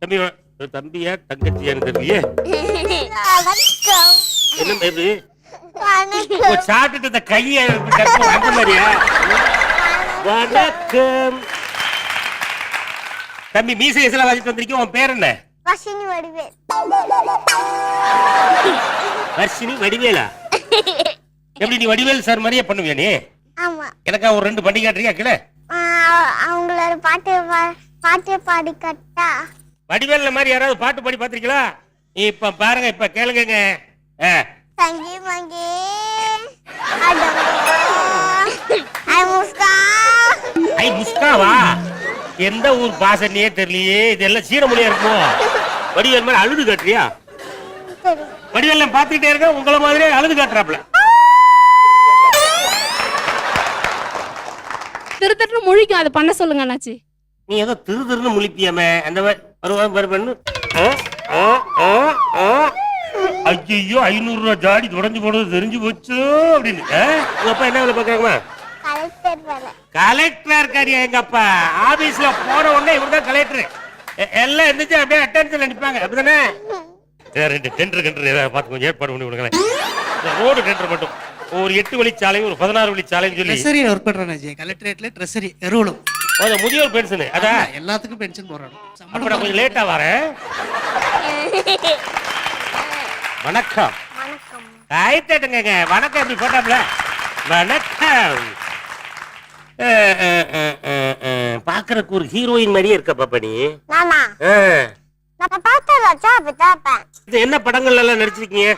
தம்பி தம்பியா தங்கச்சியான்னு தெரியலையே. என்ன பேரு? சாப்பிட்டுட்டு இந்த கையை அந்த மாதிரியா? வணக்கம் தம்பி. மீசை எல்லாம் வச்சுட்டு வந்திருக்கீங்க. உன் பேர் என்ன? வர்ஷினி வடிவேல். வர்ஷினி வடிவேலா? எப்படி நீ வடிவேல் சார் மாதிரியே பண்ணுவியா நீ? ஆமா. எனக்கா ஒரு 2 பண்ணி காட்டுறியா? கீழே அவங்களோட பாட்டு பாடி கட்டா. வடிவேல்ல மாதிரி யாராவது பாட்டு பாடி பாத்திருக்கீங்களா? இப்ப பாருங்க, இப்ப கேளுங்க. சங்கி மங்கி ஐ முஸ்கா. ஐ முஸ்காவா? எந்த ஊர் பாசனையே தெரியலையே. இதெல்லாம் சீன மொழியா இருக்கும். வடிவேல் மாதிரி அழுது காட்டுறியா? வடிவேல் பாத்துக்கிட்டே இருக்க, உங்களை மாதிரியே அழுது காட்டுறாப்ல. திருத்தட்டு முழிக்கும், அதை பண்ண சொல்லுங்க அண்ணாச்சி. நீ ஏதோ திருன்னு முழிப்பியாமே அந்த பண்ணு. ஐயோ 500 ரூபாய் ஜாடி தொடஞ்சு போனது தெரிஞ்சு போச்சு அப்படின்னு. உங்க அப்பா என்ன வேலை பாக்குறாங்கம்மா? கலெக்டர் வேலை. கலெக்டரா இருக்காரியா? எங்க அப்பா ஆபீஸ்ல போன உடனே இவர்தான் கலெக்டர். எல்லாம் இருந்துச்சு அப்படியே அட்டென்ஷன்ல நிப்பாங்க, அப்படிதானே? 2 டெண்டர் ஏதாவது பார்த்து கொஞ்சம் ஏற்பாடு பண்ணி கொடுங்களேன். ரோடு டெண்டர் மட்டும் ஒரு 8 வழிச்சாலை, ஒரு 16 வழிச்சாலைன்னு சொல்லி. ட்ரெஸரி ஒர்க் பண்றானே கலெக்டரேட்ல. ட்ரெஸரி எருவலும் முதியோர் பென்ஷன். அதான் எல்லாத்துக்கும் பென்ஷன் போறாங்க. அப்ப நான் கொஞ்சம் லேட்டா வரேன். வணக்கம். வணக்கம். ஆயிட்டேங்க. வணக்கம் எப்படி போட்டாப்ல? வணக்கம். பாக்குறதுக்கு ஒரு ஹீரோயின் மாதிரியே இருக்க பாப்பா நீ. நானா? நான் பார்த்ததாச்சா அப்பதான். இது என்ன படங்கள்ல எல்லாம் நடிச்சிருக்கீங்க?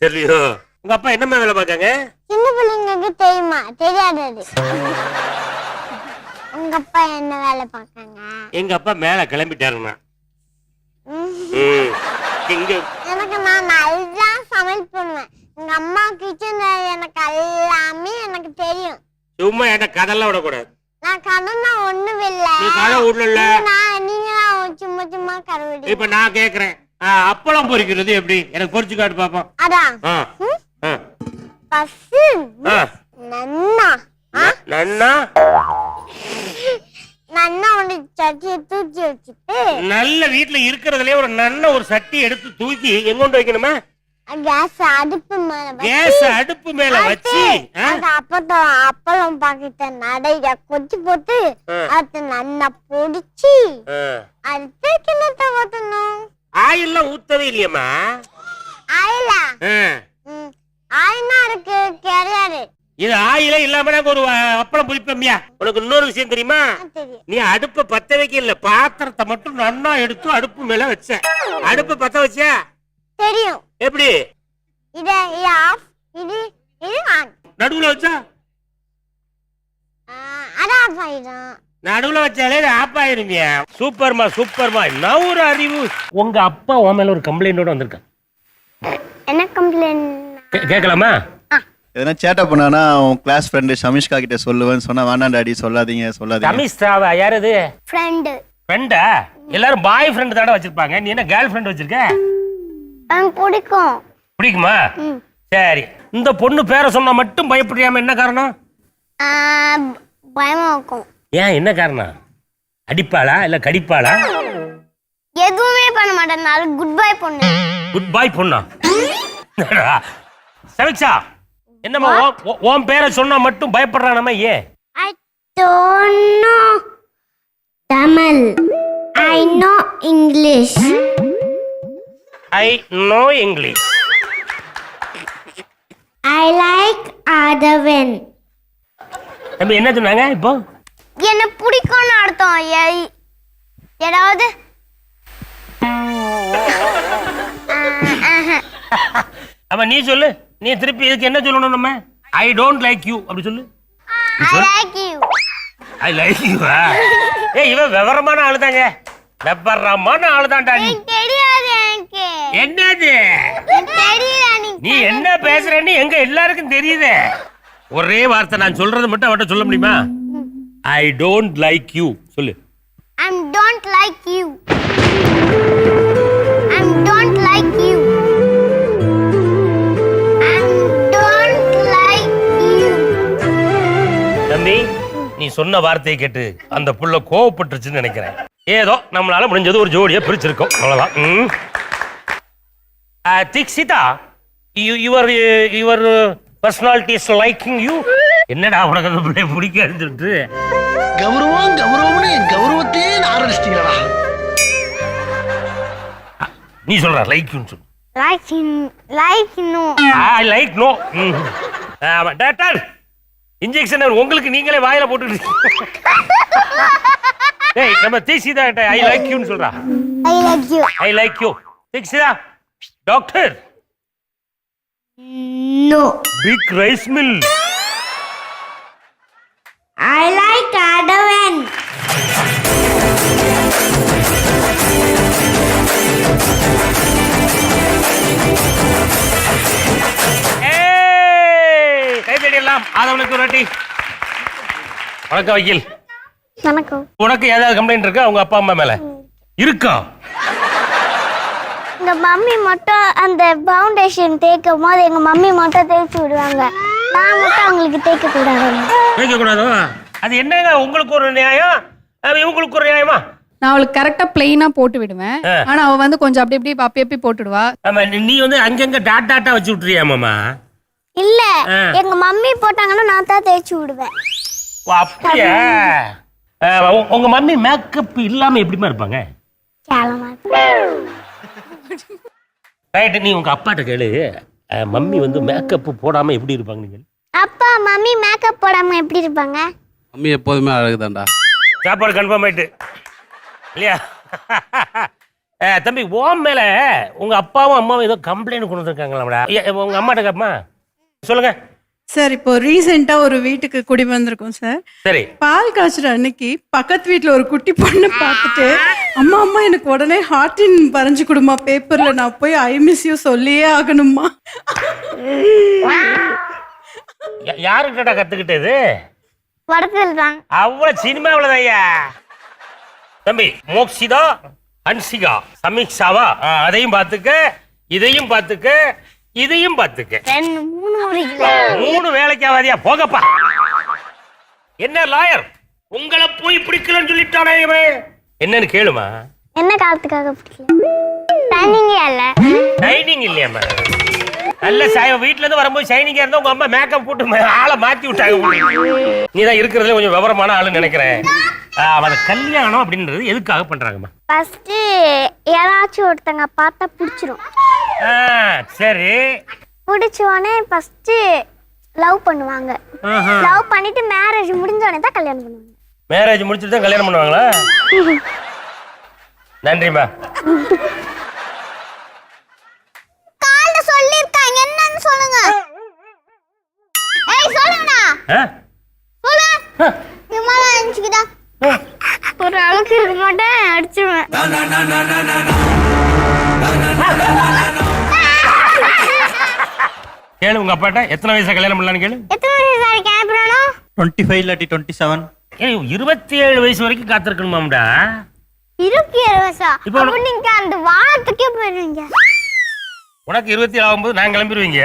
தெரியும். உங்க அப்பா என்னமா வேலை பார்க்காங்க? சின்ன பிள்ளைங்களுக்கு தெரியுமா? தெரியாது. உங்க அப்பா என்ன வேலை பார்க்காங்க? எங்க அப்பா மேல கிளம்பிட்டாருன்னா. எனக்கு நான் நல்லா சமையல் பண்ணுவேன். எங்க அம்மா கிச்சன் எனக்கு எல்லாமே எனக்கு தெரியும். சும்மா என்ன கதெல்லாம் விடக்கூடாது. நான் கதன்னா ஒண்ணும் இல்ல. நீ கதை விடல. நீங்க சும்மா சும்மா கருவடி. இப்ப நான் கேக்குறேன், அப்பளம் பொரிக்கிறது எப்படி? எனக்கு பொரிச்சு காட்டு பாப்போம். அதான் பசு நன்னா நன்னா நன்னா ஒன்று சட்டியை தூக்கி வச்சுட்டு. நல்ல வீட்டுல இருக்கிறதுலயே ஒரு நன்ன ஒரு சட்டி எடுத்து தூக்கி எங்க கொண்டு வைக்கணுமா? கேஸ் அடுப்பு மேல. கேஸ் அடுப்பு மேல வச்சு அப்பளம் பாக்கிட்ட நடைய கொச்சி போட்டு அது நல்லா பொடிச்சு அடுத்து கிண்ணத்தை ஊத்தணும். ஆயில்லாம் ஊத்தவே இல்லையம்மா? ஆயிலா? ஆயினா இருக்கு கிடையாது. இது ஆயிலே இல்லாம ஒரு அப்பளம் புளிப்பம்யா. உனக்கு இன்னொரு விஷயம் தெரியுமா? நீ அடுப்ப பத்த வைக்க இல்ல, பாத்திரத்தை மட்டும் நன்னா எடுத்து அடுப்பு மேல வச்ச. அடுப்பு பத்த வச்ச தெரியும். எப்படி? இது ஆஃப், இது ஆன். நடுவுல வச்சா அது ஆஃப் ஆயிடும். நடுவுல வச்சாலே ஆஃப் ஆயிருமியா. சூப்பர்மா சூப்பர்மா. என்ன ஒரு அறிவு. உங்க அப்பா உன் மேல ஒரு கம்ப்ளைண்டோட வந்திருக்கான். என்ன கம்ப்ளைண்ட்? கேட்கலாமா? எதனா சேட்டா பண்ணானா உன் கிளாஸ் ஃப்ரெண்ட் ஷமிஷ்கா கிட்ட சொல்லுவேன்னு சொன்னா வேண்டாம் டாடி சொல்லாதீங்க. ஷமிஷ்காவா? யார் அது? ஃப்ரெண்ட். ஃப்ரெண்டா? எல்லாரும் பாய் ஃப்ரெண்ட் தான வச்சிருப்பாங்க. நீ என்ன கேர்ள் ஃப்ரெண்ட் வச்சிருக்க? எனக்கு பிடிக்கும். பிடிக்குமா? சரி. இந்த பொண்ணு பேரை சொன்னா மட்டும் பயப்படுறியாம, என்ன காரணம்? பயமா இருக்கும். ஏன், என்ன காரணம்? அடிப்பாளா இல்ல கடிப்பாளா? எதுவுமே பண்ண மாட்டேன். நான் குட் பாய் பொண்ணு. குட் பாய் பொண்ணா? சமிக்ஷா, என்னம்மா உன் பேரை சொன்னா மட்டும் பயப்படுறானம்மா? ஏன்? I don't know Tamil. I know English. I know English. I like Adavan. தம்பி என்ன சொன்னாங்க இப்போ? என்ன பிடிக்கும்னு அர்த்தம். ஏதாவது அப்ப நீ சொல்லு. நீ திருப்பி இதுக்கு என்ன சொல்லணும் நம்ம? I don't like you அப்படி சொல்லு. I like you. I like you. ஏய், இவன் விவரமான ஆளுதாங்க. விவரமான ஆளுதான்டா நீ. தெரியாது எனக்கு. என்னது? தெரியல. நீ என்ன பேசுறேன்னு எங்க எல்லாருக்கும் தெரியுதே. ஒரே வார்த்தை நான் சொல்றது மட்டும் அவட்ட சொல்ல முடியுமா? I don't like you சொல்லு. I don't like you. I don't like you. I don't like you. தம்பி, நீ சொன்ன வார்த்தையை கேட்டு அந்த புள்ள கோவப்பட்டுருச்சுன்னு நினைக்கிறேன். ஏதோ நம்மளால முடிஞ்சது ஒரு ஜோடியை பிரிச்சிருக்கோம் அவ்வளவுதான். Deekshitha, your personality is liking you. என்னடா உனக்கு அந்த பிள்ளை பிடிக்காதுன்னு சொல்லிட்டு கௌரவம்னு என் கௌரவத்தையே ஆரம்பிச்சிட்டீங்களா? நீ சொல்ற லைக் யூன்னு சொல்லு. I like no. Doctor, injection உங்களுக்கு நீங்களே வாயில போட்டுக்கிட்டு. ஏய், நம்ம தீக்ஷிதா ஐ லைக் யூன்னு சொல்றா. I like you. Deekshitha, doctor. No. Big rice mill. I like Adavan. கைதடியெல்லாம் ஆதவனுக்கு ஒரு வாட்டி. வணக்கம் வக்கீல். வணக்கம். உனக்கு ஏதாவது கம்ப்ளைண்ட் இருக்கா உங்க அப்பா அம்மா மேல? இருக்கா? எங்க மம்மி மட்டும் அந்த ஃபவுண்டேஷன் தேய்க்கும் போது எங்க மம்மி மட்டும் தேய்ச்சி விடுவாங்க, நான் மட்டும் அவங்களுக்கு தேய்க்க கூடாது. தேய்க்க கூடாதோ? அது என்னங்க, உங்களுக்கு ஒரு நியாயம் இவங்களுக்கு ஒரு நியாயமா? நான் அவளுக்கு கரெக்டா பிளெயினா போட்டு விடுவேன். ஆனா அவ வந்து கொஞ்சம் அப்படி அப்படி போட்டுடுவா. ஆமா, நீ வந்து அங்கங்க டாட்டா வச்சு விட்டுறியா மாமா? இல்ல, எங்க மம்மி போட்டாங்கன்னா நான் தான் தேய்ச்சி விடுவேன். ஓ, அப்படியா? உங்க மம்மி மேக்கப் இல்லாம எப்படிமா இருப்பாங்க? கேளமா. ரைட், நீ உங்க அப்பாட்ட கேளு, மம்மி வந்து மேக்கப் போடாம எப்படி இருப்பாங்க? நீங்க அப்பா மம்மி மேக்கப் போடாம எப்படி இருப்பாங்க? மம்மி எப்போதுமே அழகுதான்டா. சாப்பாடு கன்ஃபார்ம் ஆயிட்டு இல்லையா? தம்பி, ஓம் மேல உங்க அப்பாவும் அம்மாவும் ஏதோ கம்ப்ளைண்ட் கொண்டு வந்திருக்காங்களா? உங்க அம்மாட்ட கேப்பமா, சொல்லுங்க. சார், இப்போ ரீசெண்டா ஒரு வீட்டுக்கு குடி வந்திருக்கோம் சார். சரி. பால் காய்ச்சுற அன்னைக்கு பக்கத்து வீட்டுல ஒரு குட்டி பொண்ணை பார்த்துட்டு, அம்மா அம்மா எனக்கு உடனே ஹார்டின் வரைஞ்சு கொடுமா பேப்பர்ல, நான் போய் ஐ மிஸ் யூ சொல்லியே ஆகணுமா? யாருக்கிட்டடா கத்துக்கிட்டது? படத்துல தான். அவ்வளவு சினிமாவில் ஐயா. தம்பி, மோக்ஷிதா, ஹன்சிகா, சமீக்ஷாவா, அதையும் பார்த்துக்க, இதையும் பார்த்துக்க, இதையும் பார்த்துக்க. 3 வேலைக்கு ஆகாதியா? போகப்பா. என்ன லாயர், உங்களை போய் பிடிக்கலன்னு சொல்லிட்டானே இவன். என்னன்னு கேளுமா. என்ன காலத்துக்காக பிடிக்கல? டைனிங்கே இல்ல. டைனிங் இல்லையாம்மா? நல்ல வீட்டுல இருந்து வரும்போது ஷைனிங்கா இருந்தா உங்க அம்மா மேக்கப் போட்டு ஆளை மாத்தி விட்டாங்க. நீ தான் இருக்கிறதுல கொஞ்சம் விவரமான ஆளுன்னு நினைக்கிறேன். அவன் கல்யாணம் அப்படின்றது எதுக்காக பண்றாங்கம்மா? ஃபர்ஸ்ட் யாராச்சும் ஒருத்தங்க பார்த்தா பிடிச்சிரும். சரி. பிடிச்ச உடனே ஃபர்ஸ்ட் லவ் பண்ணுவாங்க. லவ் பண்ணிட்டு மேரேஜ் முடிஞ்ச உடனே தான் கல்யாணம் பண்ணுவாங்க. மேரேஜ் முடிச்சுட்டு தான் கல்யாணம் பண்ணுவாங்களா? நன்றிம்மா. கால்ல சொல்லிருக்காங்க, என்னன்னு சொல்லுங்க. ஏய் சொல்லுங்கடா. சொல்லு. விமலா அடிச்சுக்கிட்டா. ஒரு அளவுக்கு இருக்க மாட்டேன், அடிச்சிடுவேன். கேளு உங்க அப்பாட்ட, எத்தனை வயசுல கல்யாணம் பண்ணலான்னு கேளு. எத்தனை வயசு சார் கேட்பறானோ? 25 இல்லாட்டி 27. 27 வயசு வரைக்கும் காத்திருக்கணுமாம்டா. 27 வயசா? இப்போ அப்ப நீங்க அந்த வானத்துக்கே போயிருவீங்க. உனக்கு 27 ஆகும்போது நான் கிளம்பிடுவீங்க.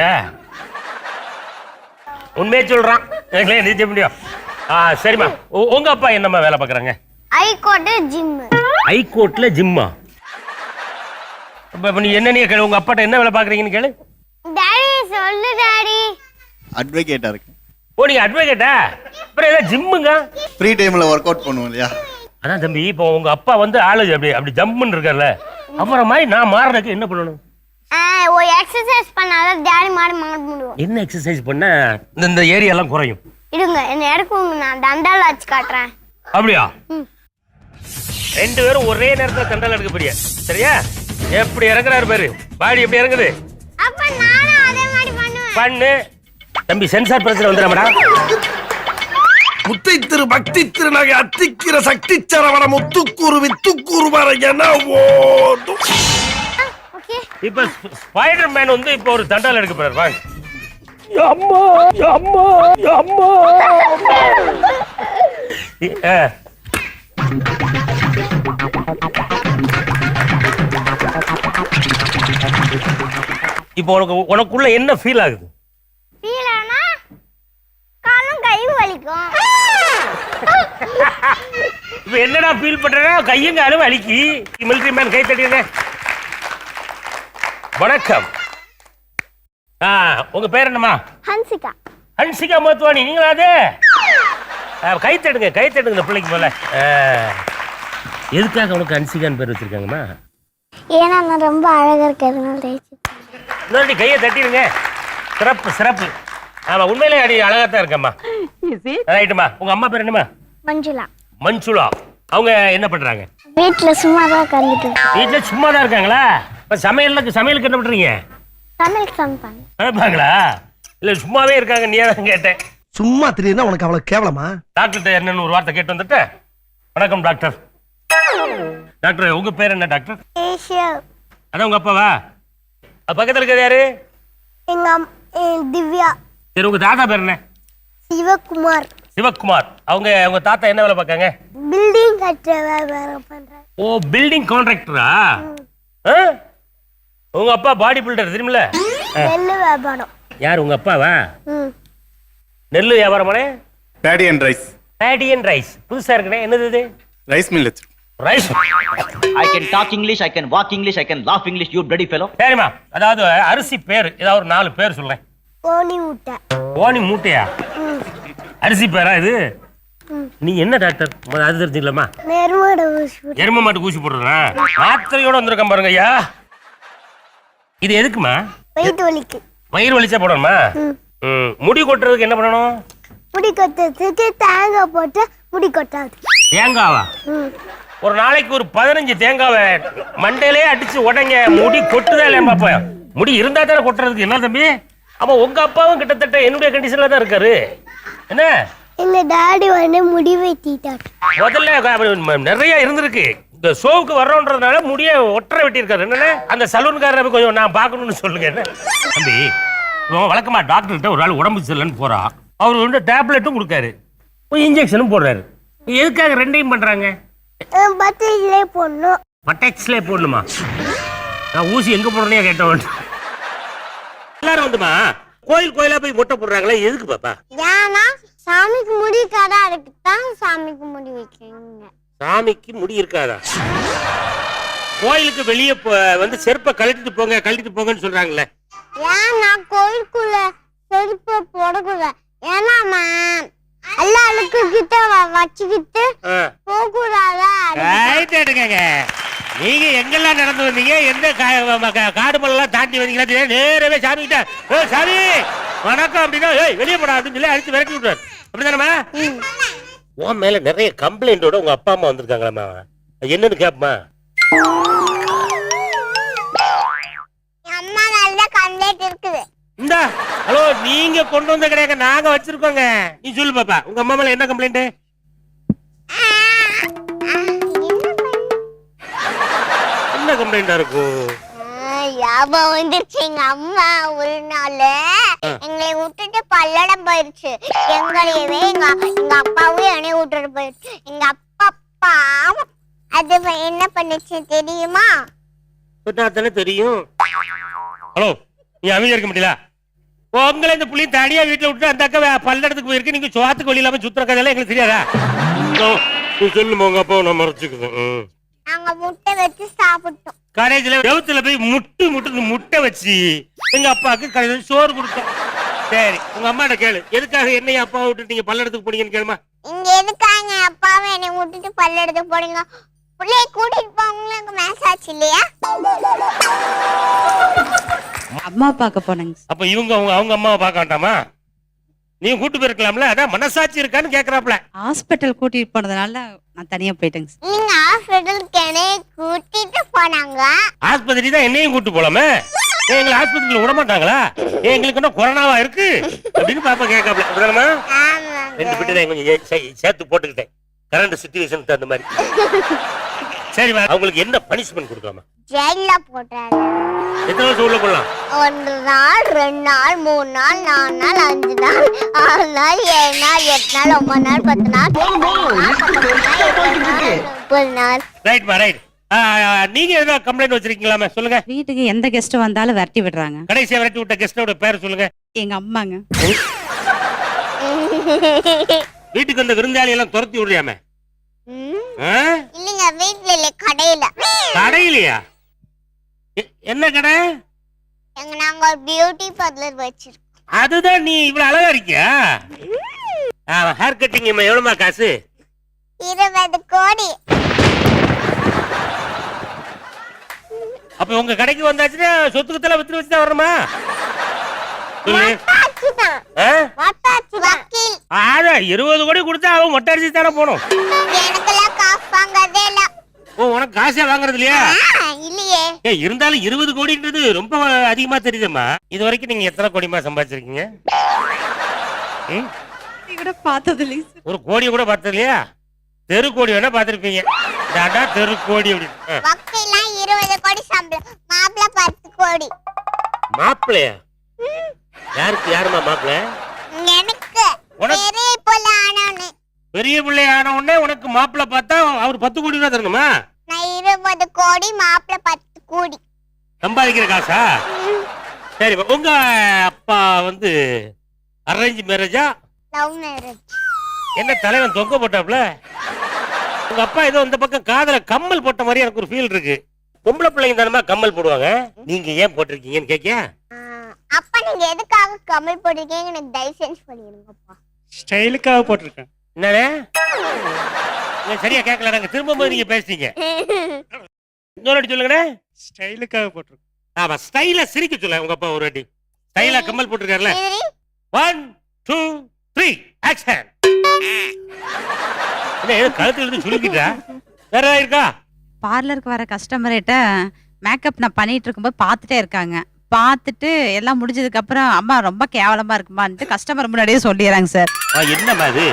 உண்மையே சொல்றான், எனக்கு நிச்சய முடியும். சரிம்மா, உங்க அப்பா என்னம்மா வேலை பார்க்குறாங்க? High court gym. ஹைகோர்ட்ல ஜிம்மா? நீ என்ன கேளு, உங்க அப்பாட்ட என்ன வேலை பார்க்குறீங்கன்னு கேளு. டாடி சொல்லு டாடி. அட்வொகேட்டா இருக்கு. ஓ, நீங்க அட்வொகேட்டா? அப்புறம் ஏதாவது ஜிம்முங்க? ஃப்ரீ டைம்ல ஒர்க் அவுட் பண்ணுவோம் இல்லையா? அதான் தம்பி, இப்போ உங்க அப்பா வந்து ஆளு அப்படி ஜம்முன்னு இருக்கார்ல, அப்புறம் மாதிரி நான் மாறதுக்கு என்ன பண்ணணும்? ஒரு எக்ஸசைஸ் பண்ணாதான் டாடி மாறி முடியும். என்ன எக்ஸசைஸ் பண்ண இந்த ஏரியாலாம் குறையும்? இருங்க, என்ன எடுக்குங்க, நான் தண்டால வச்சு காட்டுறேன். அப்படியா? 2 பேரும் ஒரே நேரத்துல தண்டால் எடுக்க போறியா? சரியா? எப்படி இறங்குறாரு பாரு, பாடி எப்படி இறங்குது. அப்ப நானும் அதே மாதிரி பண்ணுவேன். பண்ணு தம்பி. சென்சார் பிரச்சனை வந்துடுறா. முத்தை திரு பக்தி திருநகை அத்திக்கிற சக்தி சரவண முத்துக்கூறு வித்துக்கூறு வர என ஓடும். இப்ப ஸ்பைடர் மேன் வந்து இப்ப ஒரு தண்டால் எடுக்க போறாரு. வாங்க. அம்மா அம்மா அம்மா. இப்போ உனக்குள்ள என்ன ஃபீல் ஆகுது? ஃபீல் ஆனா காலும் கை வலிக்கும். இப்ப என்னடா ஃபீல் பண்றேன்னா கையும் காலும் வலிக்கு. மிலிட்டரி மேன் கை தட்டிடுங்க. வணக்கம். உங்க பேர் என்னம்மா? ஹன்சிகா. ஹன்சிகா மோத்வானி, நீங்களா அது? கை தட்டுங்க, கை தட்டுங்க இந்த பிள்ளைக்கு போல. எதுக்காக உனக்கு ஹன்சிகான்னு பேர் வச்சிருக்காங்கம்மா? ஏன்னா நான் ரொம்ப அழகா இருக்கிறதுனால. இன்னொரு கையை தட்டிடுங்க. சிறப்பு சிறப்பு. ஆமா, உண்மையிலே அடி அழகா தான் இருக்கம்மா. ரைட்டுமா. உங்க அம்மா பேர் என்னம்மா? மஞ்சுளா. மஞ்சுளா. அவங்க என்ன பண்றாங்க? வீட்டுல சும்மா தான் உட்காந்துட்டு. வீட்டுல சும்மா தான் இருக்காங்களா? இப்ப சமையலுக்கு என்ன பண்றீங்க? சமையல் சமைப்பாங்க. சமைப்பாங்களா? இல்ல சும்மாவே இருக்காங்க, நீ தான் கேட்டேன். சும்மா தெரியுதுன்னா உனக்கு அவ்வளவு கேவலமா? டாக்டர் என்னன்னு ஒரு வார்த்தை கேட்டு வந்துட்டு. வணக்கம் டாக்டர். டாக்டர் உங்க பேர் என்ன டாக்டர்? ஏஷியா. அதான் உங்க அப்பாவா? பக்கத்துல இருக்கிறது யாரு? எங்க திவ்யா. சரி, உங்க தாத்தா பேர் என்ன? சிவகுமார். சிவகுமார். உங்க தாத்தா என்ன வேலை பார்க்காங்க? பில்டிங் கட்டுற வேலை பண்றாங்க. ஓ, பில்டிங் கான்ட்ராக்டரா? உங்க அப்பா பாடி பில்டர் தெரியுமில்ல? நெல்லு வியாபாரம். யார் உங்க அப்பாவா? நெல்லு வியாபாரமானே? Paddy and rice. Paddy and rice. புதுசா இருக்குனே, என்னது இது? ரைஸ் மில் வச்சு. Rice. I can talk English, I can walk English, I can laugh English, you bloody fellow. சரிம்மா, அதாவது அரிசி பேர் ஏதாவது ஒரு 4 பேர் சொல்றேன். கோணி முட்டை. கோணி மூட்டையா? அரிசி பேரா இது? நீ என்ன டாக்டர் அது தெரிஞ்சுக்கலாமா? எரும மாட்டுக்கு ஊசி போடுறா? மாத்திரையோட வந்திருக்கேன் பாருங்க ஐயா. இது எதுக்குமா? வயிற்று வலிக்கு. வயிறு வலிச்சா போடணுமா? முடி கொட்டுறதுக்கு என்ன பண்ணணும்? முடி கொட்டுறதுக்கு தேங்காய் போட்டு முடி கொட்டாது. தேங்காவா? ஒரு நாளைக்கு ஒரு 15 தேங்காவை மண்டையிலே அடிச்சு உடங்க. முடி கொட்டுதா இல்லையா பாப்பா? முடி இருந்தா தானே கொட்டுறதுக்கு. என்ன தம்பி? ஆமா, உங்க அப்பாவும் கிட்டத்தட்ட என்னுடைய கண்டிஷன்ல தான் இருக்காரு. என்ன? எங்க டாடி வந்து முடி வெட்டிட்டாரு. முதல்ல நிறைய இருந்திருக்கு. இந்த ஷோவுக்கு வர்றோன்றதுனால முடிய ஒற்றை வெட்டி இருக்காரு. என்னன்னு அந்த சலூன்காரரை கொஞ்சம் நான் பார்க்கணும்னு சொல்லுங்க. என்ன தம்பி, வழக்கமா டாக்டர்கிட்ட ஒரு ஆள் உடம்பு சரியில்லைன்னு போறா. அவர் வந்து டேப்லெட்டும் கொடுக்காரு, இன்ஜெக்ஷனும் போடுறாரு. எதுக்காக ரெண்டையும் பண்றாங்க? பட்டையிலே போடணும். பட்டெக்ஸ்லே போடணுமா? நான் ஊசி எங்க போடுறேனே கேட்டவன். எல்லாரும் வந்துமா கோயிலா போய் மொட்டை போடுறாங்களே, எதுக்கு பாப்பா? ஏன்னா சாமிக்கு முடி கடை இருக்குதான் சாமிக்கு முடி வைக்கிறீங்க. சாமிக்கு முடி இருக்காதா? கோயிலுக்கு வெளியே வந்து செருப்பை கழட்டிட்டு போங்கன்னு சொல்றாங்களே. ஏன்னா கோயிலுக்குள்ள செருப்பை போடக்கூடாது. ஏன்னா எல்லா அழுக்கு கிட்ட வச்சுக்கிட்டு போகக்கூடாதா? நீங்க எங்கெல்லாம் நடந்து வந்தீங்க? எந்த காடு மல்லாம் தாண்டி வந்தீங்களா? நேரவே சாமி கிட்ட சாமி வணக்கம் அப்படின்னா வெளியே போடா அப்படின்னு சொல்லி அடிச்சு விரட்டி விட்டுறாரு. அப்படிதானமா? உன் மேல நிறைய கம்ப்ளைண்டோட உங்க அப்பா அம்மா வந்திருக்காங்களாமா. என்னன்னு கேப்பமா? அம்மா நல்ல கம்ப்ளைண்ட் இருக்குது. இந்தா, ஹலோ, நீங்க கொண்டு வந்த கிடையாது, நாங்க வச்சிருக்கோங்க. நீ சொல்லு பாப்பா, உங்க அம்மா மேல என்ன கம்ப்ளைண்ட்? என்ன கம்ப்ளைண்டா இருக்கும்? ஞாபகம் வந்துருச்சு. எங்க அம்மா ஒரு நாள் எங்களை விட்டுட்டு பல்லடம் போயிருச்சு. எங்களையவே எங்க அப்பாவும் என்னைய விட்டுட்டு போயிருச்சு. எங்க அப்பா அது என்ன பண்ணுச்சு தெரியுமா? தானே தெரியும். ஹலோ, நீ அமைதியா இருக்க முடியல? உங்களை இந்த புள்ளி தனியா வீட்டுல விட்டு அந்த அக்கா பல்லடத்துக்கு போயிருக்கு. நீங்க சுவாத்துக்கு வழி இல்லாம சுத்துற கதையெல்லாம் எங்களுக்கு தெரியாதா? சொல்லுமா உங்க அப்பா நான் மறைச்சுக்குவேன். நாங்க முட்டை வச்சு சாப்பிட்டோம். காலேஜ்ல வெவுத்துல போய் முட்டை வச்சு எங்க அப்பாவுக்கு கடையில் சோறு கொடுத்தோம். சரி, உங்க அம்மாட்ட கேளு, எதுக்காக என்னைய அப்பா விட்டு நீங்க பல்லடத்துக்கு போனீங்கன்னு கேளுமா. இங்க எதுக்காக அப்பாவை என்னை விட்டுட்டு பல்லடத்துக்கு போறீங்க? பிள்ளைய கூட்டிட்டு போவங்களுக்கு மேசாச்சு இல்லையா? அம்மா பார்க்க போனேங்க. அப்ப இவங்க அவங்க அம்மாவை பார்க்க வேண்டாமா? நீங்க கூட்டு போயிருக்கலாம்ல. அதான் மனசாட்சி இருக்கான்னு கேக்குறாப்ல. ஹாஸ்பிட்டல் கூட்டிட்டு போனதுனால நான் தனியா போயிட்டேங்க. நீங்க ஹாஸ்பிட்டலுக்கு என்னைய கூட்டிட்டு போனாங்க. ஆஸ்பத்திரி தான் என்னையும் கூட்டு போலாமே. எங்களை ஆஸ்பத்திரியில விட மாட்டாங்களா? எங்களுக்கு என்ன கொரோனாவா இருக்கு அப்படின்னு பாப்பா கேட்காப்ல. அப்படிதானமா? 2 பிட்டு கொஞ்சம் சேர்த்து போட்டுக்கிட்டேன், கரண்ட் சிச்சுவேஷன் தகுந்த மாதிரி. சரி, அவங்களுக்கு என்ன பனிஷ்மெண்ட் கொடுக்கலாமா? ஜெயில போட்டாரு. எத்தனை வருஷம் உள்ள போடலாம்? 1 நாள் 2 நாள் 3 நாள் 4 நாள் 5 நாள் 6 நாள் 7 நாள் 8 நாள் 9 நாள் 10 நாள் 30 நாள். ரைட்மா, ரைட். நீங்க ஏதாவது கம்ப்ளைண்ட் வச்சிருக்கீங்களாமே, சொல்லுங்க. வீட்டுக்கு எந்த கெஸ்ட் வந்தாலும் விரட்டி விடுறாங்க. கடைசியா விரட்டி விட்ட கெஸ்டோட பேர் சொல்லுங்க. எங்க அம்மாங்க. வீட்டுக்கு வந்த விருந்தாளி எல்லாம் துரத்தி விடுறியாமே, ஆ? இல்லைங்க வீட்ல இல்ல கடையில. கடையிலையா? என்ன கடை? நாங்க ஒரு பியூட்டி பார்லர் வச்சிருக்கோம். அதுதான் நீ இவ்வளவு அழகா இருக்கியா? ஹேர் கட்டிங் எவ்வளவுமா காசு? 20 கோடி. அப்ப உங்க கடைக்கு வந்தாச்சுன்னா சொத்துக்கத்தெல்லாம் வித்து வச்சுதான் வரணுமா? சொல்லு. வட்டாச்சுதான். ஆ? வக்கீல். அதான் 20 கோடி கொடுத்தா அவன் மொட்டை அடிச்சு தானே போகணும். எனக்கெல்லாம் காசு வாங்கதே இல்ல. ஓ, உனக்கு காசே வாங்குறது இல்லையா? இல்லையே. இருந்தாலும் 20 கோடின்றது ரொம்ப அதிகமா தெரியுதும்மா. இது வரைக்கும் நீங்க எத்தனை கோடிமா சம்பாதிச்சிருக்கீங்க? ம்? கூட பார்த்தது இல்லைங்க சார். ஒரு கோடியை கூட பார்த்தது இல்லையா? தெரு கோடி வேணா பார்த்திருப்பீங்க. டாடா தெரு கோடி அப்படி. வக்கீல்லாம் 20 கோடி சம்பளம். மாப்பிள்ளை 10 கோடி. மாப்பிள்ளையா? யாருக்கு? யாருமா மாப்பிள்ளை? எனக்கு உனக்கு? பெரிய புள்ள ஆனவனு. பெரிய பிள்ளை ஆன உடனே உனக்கு மாப்பிள்ளை பார்த்தா அவர் 10 கோடி தான் தரணுமா? நான் 20 கோடி, மாப்பிள்ளை 10 கோடி. சம்பாதிக்கிற காசா? சரி, உங்க அப்பா வந்து அரேஞ்ச் மேரேஜா? Love marriage. என்ன தலைவன் தொங்க போட்டாப்ல? உங்க அப்பா ஏதோ இந்த பக்கம் காதல கம்மல் போட்ட மாதிரி எனக்கு ஒரு ஃபீல் இருக்கு. பொம்பளை பிள்ளைங்க தானமா கம்மல் போடுவாங்க, நீங்க ஏன் போட்டிருக்கீங்கன்னு கேட்க. அப்பா நீங்க எதுக்காக கமல் போட்டிருக்கீங்க எனக்கு தயவு செஞ்சு சொல்லிடுங்கப்பா. ஸ்டைலுக்காக போட்டிருக்கேன். என்னடே சரியா கேட்கல, நாங்க திரும்ப போது நீங்க பேசுறீங்க. இன்னொரு சொல்லுங்கடே. ஸ்டைலுக்காக போட்டிருக்கேன். ஆமா, ஸ்டைலா சிரிக்க சொல்ல உங்க அப்பா ஒரு வாட்டி. ஸ்டைலா கம்மல் போட்டிருக்காருல. 1 2 3 ஆக்ஷன். என்ன ஏதோ கழுத்துல இருந்து சுருக்கிட்டா? வேற ஏதாவது இருக்கா? பார்லருக்கு வர கஸ்டமர்கிட்ட மேக்கப் நான் பண்ணிட்டு இருக்கும்போது பார்த்துட்டே இருக்காங்க. பார்த்துட்டு எல்லாம் முடிஞ்சதுக்கு அப்புறம் அம்மா ரொம்ப கேவலமா இருக்குமான்ட்டு கஸ்டமர் முன்னாடியே சொல்லிடுறாங்க சார். என்னம்மா இது?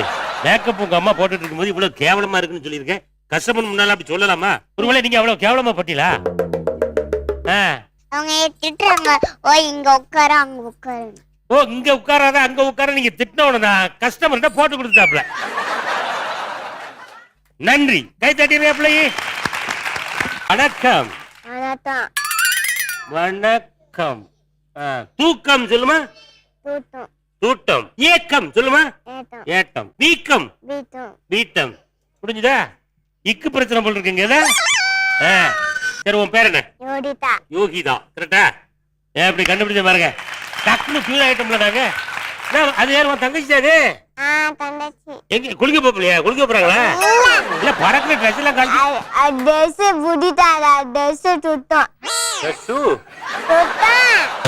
மேக்கப் உங்க அம்மா போட்டுட்டு இருக்கும்போது இவ்வளவு கேவலமா இருக்குன்னு சொல்லியிருக்கேன். கஸ்டமர் முன்னால அப்படி சொல்லலாமா? ஒருவேளை நீங்க அவ்வளவு கேவலமா பட்டீங்களா? அவங்க திட்டுறாங்க. ஓ இங்க உட்கார அங்க உட்காரு. ஓ, இங்க உட்காராத அங்க உட்கார நீங்க திட்டினவனதான் கஸ்டமர்கிட்ட போட்டு கொடுத்தாப்ல. நன்றி, கை தட்டிடுறாப்ல. வணக்கம். அதான் வணக்கம். தூக்கம் சொல்லுமா? தூட்டம். தூட்டம். ஏக்கம் சொல்லுமா? ஏட்டம். ஏட்டம். வீக்கம். வீட்டம். வீட்டம். புரிஞ்சுதா? இக்கு பிரச்சனை போல் இருக்குங்க. சரி, உன் பேர் என்ன? யோகிதா. யோகிதா, கரெக்டா? எப்படி கண்டுபிடிச்ச பாருங்க. டக்குனு ஃபியூல் ஐட்டம்ல நாங்க. அது யார் உன் தங்கச்சி? அது தங்கச்சி. எங்க குளிக்க போகலையா? குளிக்க போறாங்களா? இல்ல பறக்கிற ட்ரெஸ் எல்லாம் காட்டி. ட்ரெஸ் புடிட்டாடா. ட்ரெஸ் சுத்தம்.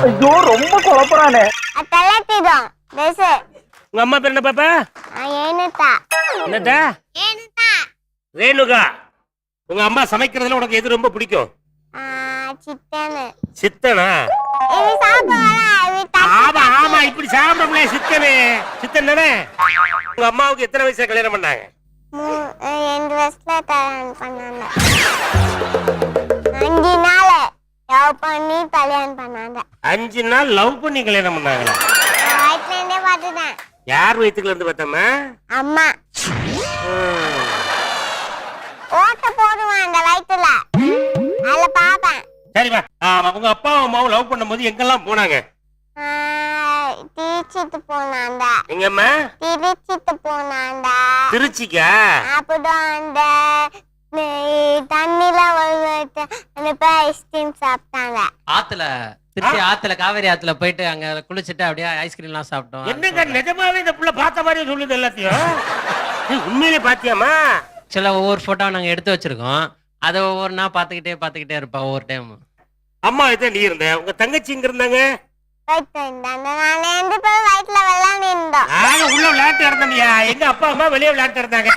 ஐயோ ரொம்ப குழப்பறானே. அதெல்லாம் ட்ரெஸ். உங்க அம்மா பேர் என்ன பாப்பா? ஏனுதா. என்னடா? ஏனுதா. ரேணுகா. உங்க அம்மா சமைக்கிறதுல உனக்கு எது ரொம்ப பிடிக்கும்? சிக்கன். சித்தனா? இது சாப்பிடுவாரா? ஆமா ஆமா, இப்படி சாப்பிடல. சித்தனே சித்தன் தானே. உங்க அம்மாவுக்கு எத்தனை வயசுல கல்யாணம் பண்ணாங்க? 2 வருஷத்துல கல்யாணம் பண்ணாங்க. 5 நாள் லவ் பண்ணி கல்யாணம் பண்ணாங்க. 5 நாள் லவ் பண்ணி கல்யாணம் பண்ணாங்களா? வயிற்றுல இருந்தே பார்த்துட்டேன். யார் வயிற்றுல இருந்து பார்த்தம்மா? அம்மா. ஓட்ட போடுவான் அந்த வயிற்றுல. அதுல பாப்பேன். சரிம்மா. உங்க அப்பாவும் அம்மாவும் லவ் பண்ணும்போது எங்கெல்லாம் போனாங்க? திருச்சிட்டு போனாண்டா. எங்கம்மா? திருச்சிட்டு போனாண்டா. திருச்சிக்கா? அப்புறம் அந்த தண்ணில ஐஸ்கிரீம் சாப்பிட்டாங்க. ஆத்துல திருச்சி ஆத்துல காவேரி ஆத்துல போயிட்டு அங்க குளிச்சுட்டு அப்படியே ஐஸ்கிரீம் எல்லாம் சாப்பிட்டோம். என்னங்க நிஜமாவே இந்த புள்ள பார்த்த மாதிரி சொல்லுது எல்லாத்தையும்? உண்மையிலே பாத்தியாமா? சில ஒவ்வொரு போட்டோ நாங்க எடுத்து வச்சிருக்கோம். அதை ஒவ்வொரு நாள் பாத்துக்கிட்டே இருப்பா ஒவ்வொரு டைம். அம்மா எதை நீ இருந்த? உங்க தங்கச்சி இங்க இருந்தாங்க? வயிற்றுல விளையாண்டு இருந்தோம். நாங்க உள்ள விளையாட்டு இருந்தோம்யா. எங்க அப்பா அம்மா வெளியே விளையாட்டு இருந்தாங்க.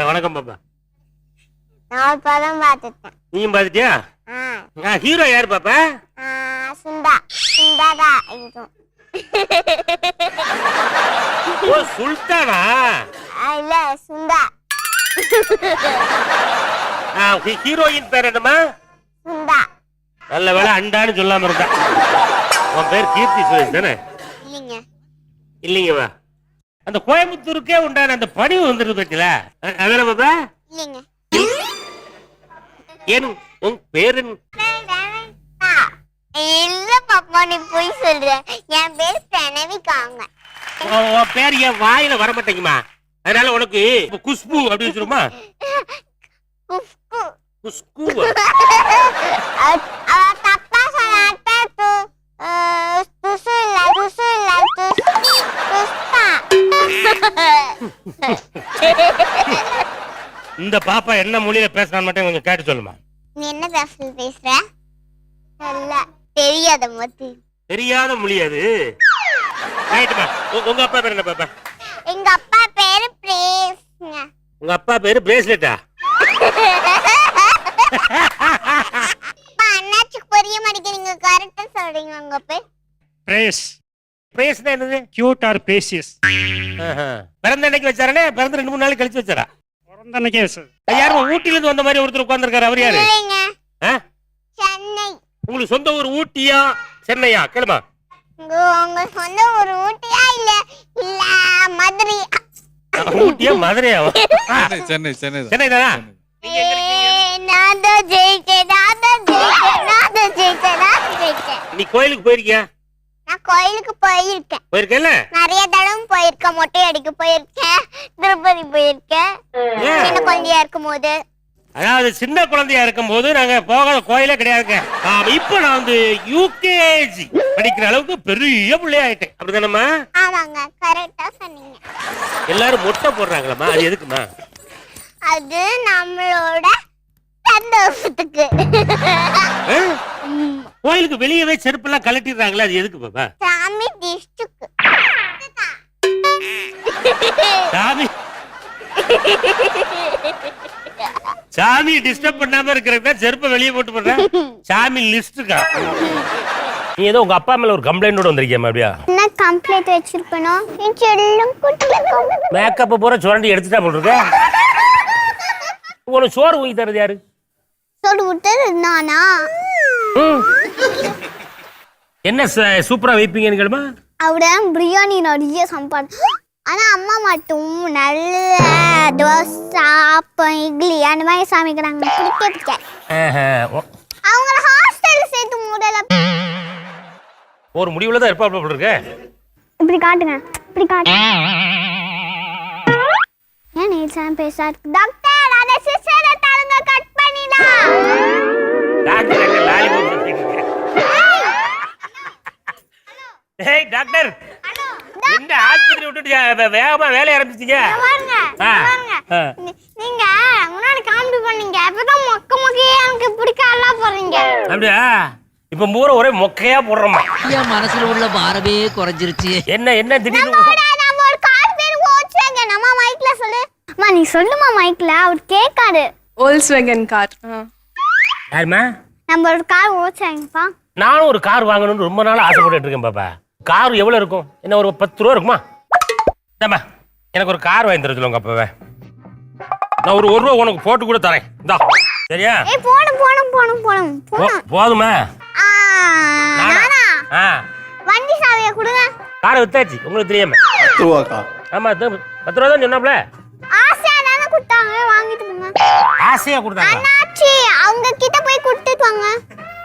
வணக்கம் பாப்பா. நான் படம் பார்த்துட்டேன். நீயும் பாத்துட்டியா? ஹீரோ யாரு பாப்பா? சுந்தாதா. ஓ, சுல்தானா? இல்ல சுந்தா. ஹீரோயின் பேர் என்னமா? சுந்தா. நல்ல வேலை அண்டான்னு சொல்லாம இருந்தா. உன் பேர் கீர்த்தி சுரேஷ் தானே? இல்லைங்க. இல்லைங்கவா? அந்த கோயம்புத்தூருக்கே உண்டான அந்த பணிவு வந்துருக்கு பத்தில. அதான பாப்பா? இல்லைங்க. ஏன் உன் பேரு? இல்ல பாப்பா, நீ போய் சொல்ற. என் பேர் பிரணவிக்காங்க. உன் பேர் என் வாயில வர மாட்டேங்குமா, அதனால உனக்கு குஷ்பு அப்படின்னு சொல்லுமா? குஸ்கு. குஷ்கு அவ தப்பா சொன்னாட்ட துசு இல்ல துஸ்பா. இந்த பாப்பா என்ன மொழியில பேசுறான்னு மட்டும் கொஞ்சம் கேட்டு சொல்லுமா. நீ என்ன பேசுற? இல்ல தெரியாத மொத்தி. தெரியாத மொழி அது. ரைட்டுமா. உங்க அப்பா பேர் என்ன பாப்பா? எங்க அப்பா பேரு பிரேஸ்ங்க. உங்க அப்பா பேரு பிரேஸ்லெட்டா? அண்ணாச்சுக்கு புரிய மாட்டேங்கிறீங்க, கரெக்டா சொல்றீங்க. உங்க பேர் பிரேஸ். பிரேஸ்னா என்னது? Cute or precious. பிறந்த அன்னைக்கு வச்சாரனே, பிறந்த 2-3 நாள் கழிச்சு வச்சாரா? பிறந்த அன்னைக்கே சார். யாரும் ஊட்டில இருந்து வந்த மாதிரி ஒருத்தர் உட்கார்ந்திருக்காரு, அவர் யாரு? இல்லைங்க, ஆ? சென்னை. உங்களுக்கு சொந்த ஊர் ஊட்டியா சென்னையா? கேளுமா. உங்க சொந்த ஊர் ஊட்டியா இல்ல இல்ல மதுரை? ஊட்டியா மதுரையா? சென்னை சென்னை சென்னை தானா? நான் தான் ஜெயிச்சேன். நீ கோயிலுக்கு போயிருக்கியா? நான் கோயிலுக்கு போயிருக்கேன். போயிருக்கல? நிறைய தடவை போயிருக்கேன். மொட்டை அடிக்க போயிருக்கேன், திருப்பதி போயிருக்கேன் சின்ன குழந்தையா இருக்கும் போது. அதாவது சின்ன குழந்தையா இருக்கும் போது நாங்க போகாத கோயிலே கிடையாதுங்க. இப்ப நான் வந்து யூகேஜி படிக்கிற அளவுக்கு பெரிய பிள்ளை ஆயிட்டேன், அப்படிதானம்மா? ஆமாங்க, கரெக்டா சொன்னீங்க. எல்லாரும் மொட்டை போடுறாங்களம்மா, அது எதுக்குமா? அது நம்மளோட சந்தோஷத்துக்கு. கோயிலுக்கு வெளியவே செருப்பெல்லாம் கழட்டிடுறாங்களே, அது எதுக்கு பாப்பா? சாமி டிஸ்டுக்கு. சாமி டிஸ்டர்ப் பண்ணாம இருக்கிறதா செருப்பை வெளியே போட்டு போடுறேன். சாமி லிஸ்டுக்கா? நீ ஏதோ உங்க அப்பா மேல ஒரு கம்ப்ளைண்டோட வந்திருக்கியம்மா? அப்படியா? என்ன கம்ப்ளைண்ட் வச்சிருப்பேனோ? என் செல்லம் குட்டிக்கும் மேக்கப் பூரா சுரண்டி எடுத்துட்டா போட்டுருக்க. உனக்கு சோறு ஊங்கி தரது யாரு? சோறு விட்டது நானா? என்ன சூப்பரா வைப்பீங்கன்னு கேளுமா? அவட பிரியாணி நிறைய சம்பாடு. ஆனா அம்மா மட்டும் நல்ல தோசை, அப்பம், இட்லி அந்த மாதிரி சமைக்கிறாங்க. பிடிக்க அவங்கள ஹாஸ்டல்ல சேர்த்து மூடல. ஒரு முடிவுல தான் இருப்பா போல இருக்க. இப்படி காட்டுங்க, இப்படி காட்டுங்க. ஏன் நீச்சம் பேசாத டாக்டர்? அத சிஸ்டரை தலங்க கட் பண்ணிடா. டாக்டர் என்ன லாலிபாப் சாப்பிட்டீங்க? ஏய் டாக்டர், என்ன ஆஸ்பத்திரி விட்டுட்டு வேகமா வேலைய ஆரம்பிச்சீங்க? நீங்க முன்னாடி காமெடி பண்ணீங்க, அப்பதான் மொக்கையா எனக்கு பிடிக்கல போறீங்க. அப்படியா? இப்ப மூற ஒரே மொக்கையா போடுறோமா? என் மனசுல உள்ள பாரமே குறைஞ்சிருச்சு. என்ன என்ன திடீர்னு நம்ம ஒரு கார் பேர் ஓட்சங்க. நம்ம மைக்ல சொல்லு. அம்மா நீ சொல்லுமா மைக்ல, அவர் கேட்காரு. Volkswagen car. யாருமா? நம்ம ஒரு கார் ஓட்சங்கப்பா. நானும் ஒரு கார் வாங்கணும்னு ரொம்ப நாள் ஆசைப்பட்டு இருக்கேன் பாப்பா. கார் எவ்வளவு இருக்கும்? என்ன ஒரு 10 ரூபா இருக்குமா? தம்மா எனக்கு ஒரு கார் வாங்கி தர சொல்லுங்க அப்பவே. நான் ஒரு 1 ரூபா உனக்கு போட்டு கூட தரேன். இந்தா சரியா? ஏய் போணும். போதுமா? நானா? வண்டி சாவியை கொடுங்க. காரை வித்தாச்சு உங்களுக்கு தெரியாம. 10 ரூபாக்கா? ஆமா 10 ரூபா தான் சொன்னாப்ல. ஆசையா தானே கொடுத்தாங்க, வாங்கிட்டு போங்க. ஆசையா கொடுத்தாங்க? அண்ணாச்சி அவங்க கிட்ட போய் கொடுத்துட்டு வாங்க.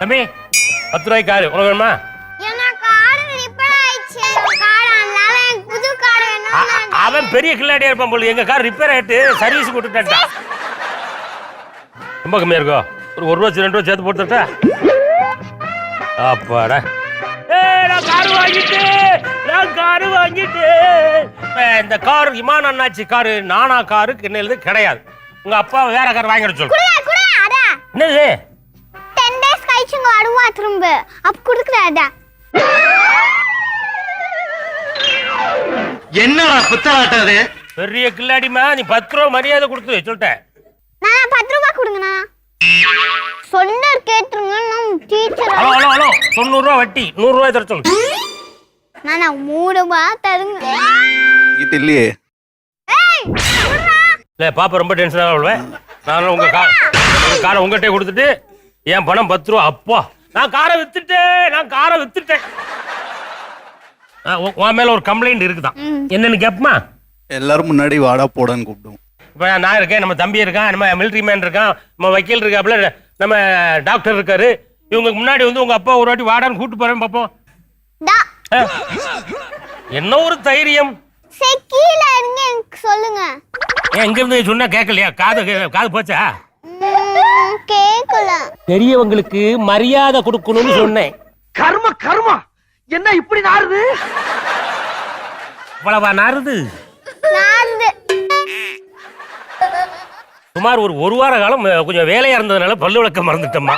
தம்பி 10 ரூபாய்க்கு காரு உனக்கு வேணுமா? எனக்கு கார் ரிப்பேர் ஆயிடுச்சு. கார் அதனால எனக்கு புது கார் வேணும். அவன் பெரிய கில்லாடியா இருப்பான் போல. எங்க கார் ரிப்பேர் ஆயிட்டு சர்வீஸ் கொடுத்துட்டான்டா. ரொம்ப கம்மியா இருக்கோ? ஒரு 1 ரூபா 2 ரூபா சேர்த்து போட்டுட்டா? அப்பாடா. நான் காரு வாங்கிட்டேன். இந்த கார் இமான் அண்ணாச்சி காரு, நானா காருக்கு என்ன கிடையாது. உங்க அப்பா வேற கார் வாங்கிட சொல்லு. என்னது? 10 days கழிச்சுங்க அடுவா திரும்ப அப்ப குடுக்குறாடா. என்னடா புத்தலாட்டது? பெரிய கில்லாடிமா, நீ 10 ரூபா மரியாதை கொடுத்து சொல்லிட்டேன். நான் 10 ரூபாய் கொடுங்கண்ணா. சொன்ன கேட்டுருங்க. நான் டீச்சர். ஹலோ 90 ரூபா வட்டி 100 ரூபாய் தர சொல்லு. நான் 3 ரூபாய் தருங்க. கிட்ட இல்லையே. இல்ல பாப்பா ரொம்ப டென்ஷன் ஆகல. நான் உங்க காரை உங்ககிட்ட கொடுத்துட்டு என் பணம் 10 ரூபா. அப்பா நான் காரை வித்துட்டேன். உன் மேல ஒரு கம்ப்ளைண்ட் இருக்குதான். என்னன்னு கேப்பமா? எல்லாரும் முன்னாடி வாடா போடான்னு கூப்பிடுவோம். இப்ப நான் இருக்கேன், நம்ம தம்பி இருக்கான், நம்ம மிலிட்டரி மேன் இருக்கான், நம்ம வக்கீல் இருக்காப்புல, நம்ம டாக்டர் இருக்காரு. இவங்களுக்கு முன்னாடி வந்து உங்க அப்பா ஒரு வாட்டி வாடான்னு கூப்பிட்டு போறேன் பாப்போம். என்ன ஒரு தைரியம். சரி கீழே இருங்க எனக்கு சொல்லுங்க. எங்க இருந்து சொன்னா கேட்கலையா? காது போச்சா? கேக்கல. பெரியவங்களுக்கு மரியாதை கொடுக்கணும்னு சொன்னேன். கர்மா என்ன இப்படி நாறுது? அவ்வளவா நாறுது? சுமார் ஒரு வார காலம் கொஞ்சம் வேலையா இருந்ததுனால பல்லு விளக்க மறந்துட்டோம்மா.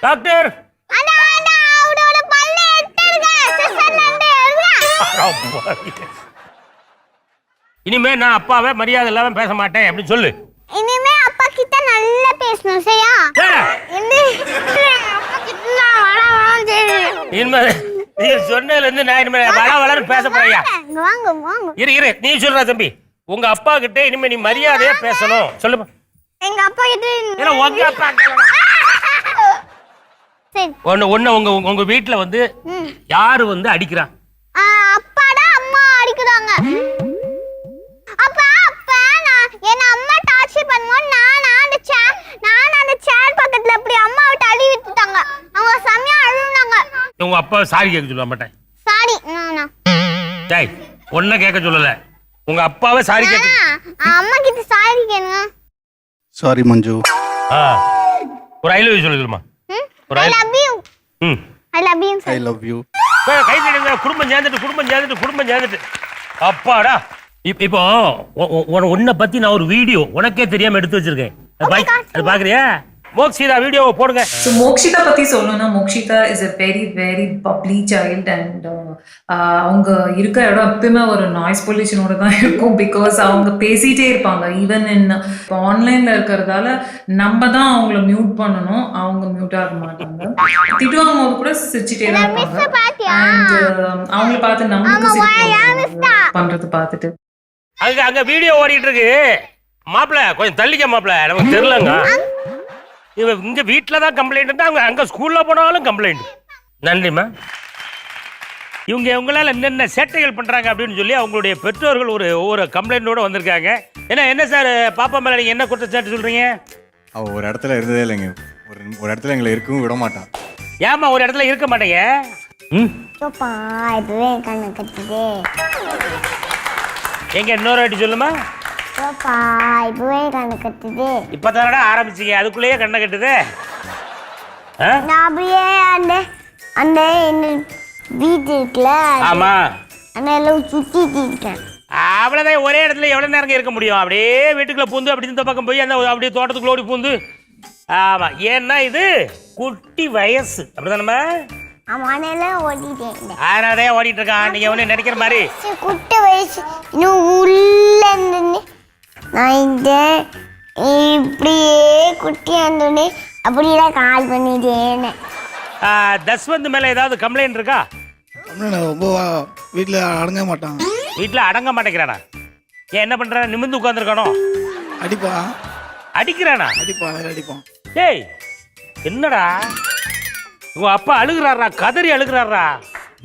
டாக்டர் இனிமே நான் அப்பாவை மரியாதை இல்லாம பேச மாட்டேன் அப்படின்னு சொல்லு. இனிமே அப்பா கிட்ட நல்லா பேசணும் சரியா? இனிமே நீ சொன்னதுல இருந்து நான் இனிமே வளரும் பேச போறியா? இரு நீ சொல்ற தம்பி, உங்க அப்பா கிட்ட இனிமே நீ மரியாதையா பேசணும் சொல்லுமா. எங்க அப்பா கிட்ட உங்க அப்பா உங்க வீட்டுல வந்து யாரு வந்து அடிக்கிறா? அப்பாடா அம்மா அடிக்குறாங்க. அப்பா என்ன அம்மா டார்ச்சர் பண்ணும்போது நான் அந்த சேர் பக்கத்துல இப்படி அம்மா விட்டு அடி விட்டுட்டாங்க. அவங்க செமையா அழுனாங்க. உங்க அப்பா சாரி கேட்க சொல்ல மாட்டேன். சாரி டேய் ஒன்ன கேட்க சொல்லல, உங்க அப்பாவை சாரி கேட்க. அம்மா கிட்ட சாரி கேளுங்க. சாரி மஞ்சு. ஒரு ஐ லவ் யூ சொல்லுமா. I love you. I love you. I love you. கை தட்டுங்க. குடும்பம் சேர்ந்துட்டு அப்பாடா. இப்போ உன்னை பத்தி நான் ஒரு வீடியோ உனக்கே தெரியாம எடுத்து வச்சிருக்கேன். அது பாக்குறியா? மோக்ஷிதா வீடியோ போடுங்க. So மோக்ஷிதா பத்தி சொல்லணும்னா Mokshitha is a very very bubbly child and அவங்க இருக்க இடம் எப்பவுமே ஒரு நாய்ஸ் பொல்யூஷனோட தான் இருக்கும். பிகாஸ் அவங்க பேசிட்டே இருப்பாங்க. ஈவன் இப்போ ஆன்லைன்ல இருக்கிறதால நம்ம தான் அவங்கள மியூட் பண்ணணும், அவங்க மியூட் ஆக மாட்டாங்க. திட்டுவாங்க போது கூட சிரிச்சுட்டே தான் இருப்பாங்க. அண்ட் அவங்கள பார்த்து நம்மளுக்கு பண்றது பார்த்துட்டு அங்க வீடியோ ஓடிட்டு இருக்கு. மாப்பிள்ள கொஞ்சம் தள்ளிக்க மாப்பிள்ள, நமக்கு தெரியலங்க. இங்க வீட்டுல தான் கம்ப்ளைண்ட், அவங்க அங்க ஸ்கூல்ல போனாலும் கம்ப்ளைண்ட். நன்றிமா. இவங்க உங்களால என்னென்ன சேட்டைகள் பண்றாங்க அப்படின்னு சொல்லி அவங்களுடைய பெற்றோர்கள் ஒவ்வொரு கம்ப்ளைண்டோட வந்திருக்காங்க. என்ன சார் பாப்பா மேல நீங்க என்ன குற்றச்சாட்டு சொல்றீங்க? அவ ஒரு இடத்துல இருந்ததே இல்லைங்க. ஒரு இடத்துல எங்களை இருக்கவும் விட மாட்டான். ஏமா ஒரு இடத்துல இருக்க மாட்டேங்க? இதுவே கண்ணு கட்டுது. எங்க இன்னொரு வாட்டி சொல்லுமா. இதுவே கண்ணு கட்டுது. இப்பதானடா ஆரம்பிச்சீங்க, அதுக்குள்ளேயே கண்ணை கட்டுது. நான் அப்படியே அந்த வீட்டு இருக்குல்ல, ஆமா அந்த சுத்திட்டு இருக்கேன். அவ்வளவுதான். ஒரே இடத்துல எவ்வளவு நேரம் இருக்க முடியும்? அப்படியே வீட்டுக்குள்ள பூந்து அப்படி இந்த பக்கம் போய் அந்த அப்படியே தோட்டத்துக்குள்ள ஓடி பூந்து. ஆமா, ஏன்னா இது குட்டி வயசு அப்படிதானமா? அதனாலே ஓடிட்டு இருக்கான். நீங்க ஒண்ணு நினைக்கிற மாதிரி குட்டி வயசு இன்னும் உள்ள இருந்து நான் இந்த இப்படியே குட்டி வந்தோடனே அப்படியெல்லாம் கால் பண்ணிட்டேன். தஸ்வந்த் மேல ஏதாவது கம்ப்ளைண்ட் இருக்கா? ரொம்ப வீட்டுல அடங்க மாட்டான். வீட்டுல அடங்க மாட்டேங்கிறானா? ஏன் என்ன பண்ற? நிமிர்ந்து உட்கார்ந்துருக்கானோ? அடிக்கிறானா? அடிப்பான். டேய் என்னடா உங்க அப்பா அழுகுறாரா? கதறி அழுகுறாரா?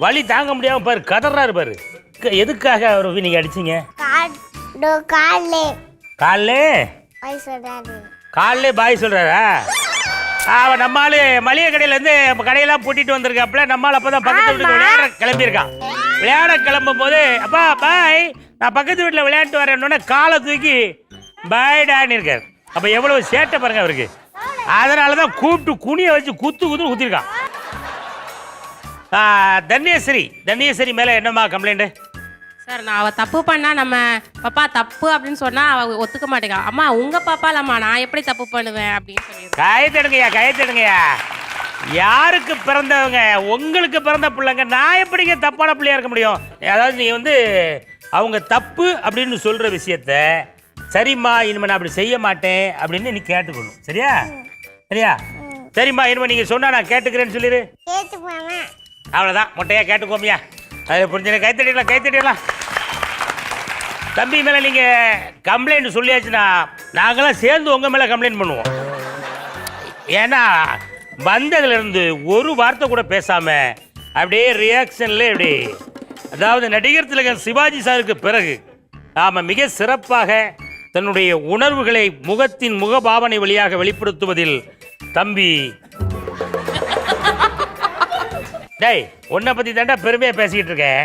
வலி தாங்க முடியாம பாரு, கதறாரு பாரு. எதுக்காக அவர் நீங்க அடிச்சீங்க? காலைலே பாய் சொல்றாரா? அவன் நம்மாலு மளிகை கடையில இருந்து கடையெல்லாம் பூட்டிட்டு வந்திருக்காப்ல. நம்மால் அப்பதான் பக்கத்து வீட்டுக்கு விளையாட கிளம்பியிருக்கான். விளையாட கிளம்பும் போது அப்பா பாய் நான் பக்கத்து வீட்டில் விளையாண்டு வரேன்னொன்னே காலை தூக்கி பாய்டான்னு இருக்காரு. அப்ப எவ்வளவு சேட்டை பாருங்க அவருக்கு. அதனாலதான் கூப்பிட்டு குனிய வச்சு குத்துன்னு குத்திருக்கான். தன்யஸ்ரீ மேல என்னம்மா கம்ப்ளைண்ட்? சார் நான் அவ தப்பு பண்ணா நம்ம பாப்பா தப்பு அப்படின்னு சொன்னா அவ ஒத்துக்க மாட்டேங்க. அம்மா உங்க பாப்பா இல்லம்மா, நான் எப்படி தப்பு பண்ணுவேன் அப்படின்னு சொல்லி. கைத்தடுங்கய்யா. யாருக்கு பிறந்தவங்க? உங்களுக்கு பிறந்த பிள்ளைங்க. நான் எப்படிங்க தப்பான பிள்ளையா இருக்க முடியும்? அதாவது நீ வந்து அவங்க தப்பு அப்படின்னு சொல்ற விஷயத்த சரிம்மா இனிமே நான் அப்படி செய்ய மாட்டேன் அப்படின்னு நீ கேட்டுக்கணும். சரியா? சரிம்மா இனிமே நீங்க சொன்னா நான் கேட்டுக்கிறேன்னு சொல்லிடு. அவ்வளவுதான், மொட்டையா கேட்டுக்கோமியா. அது புரிஞ்சு கைத்தடிடலாம். தம்பி மேல நீங்க கம்ப்ளைண்ட் சொல்லியாச்சுன்னா நாங்களாம் சேர்ந்து உங்க மேல கம்ப்ளைண்ட் பண்ணுவோம். ஏன்னா வந்ததுல இருந்து ஒரு வார்த்தை கூட பேசாம அப்படியே ரியாக்ஷன்ல இப்படி, அதாவது நடிகர் திலகம் சிவாஜி சாருக்கு பிறகு நாம மிக சிறப்பாக தன்னுடைய உணர்வுகளை முகத்தின் முகபாவனை வழியாக வெளிப்படுத்துவதில் தம்பி டேய் உன்னை பத்தி தாண்டா பெருமையா பேசிக்கிட்டு இருக்கேன்.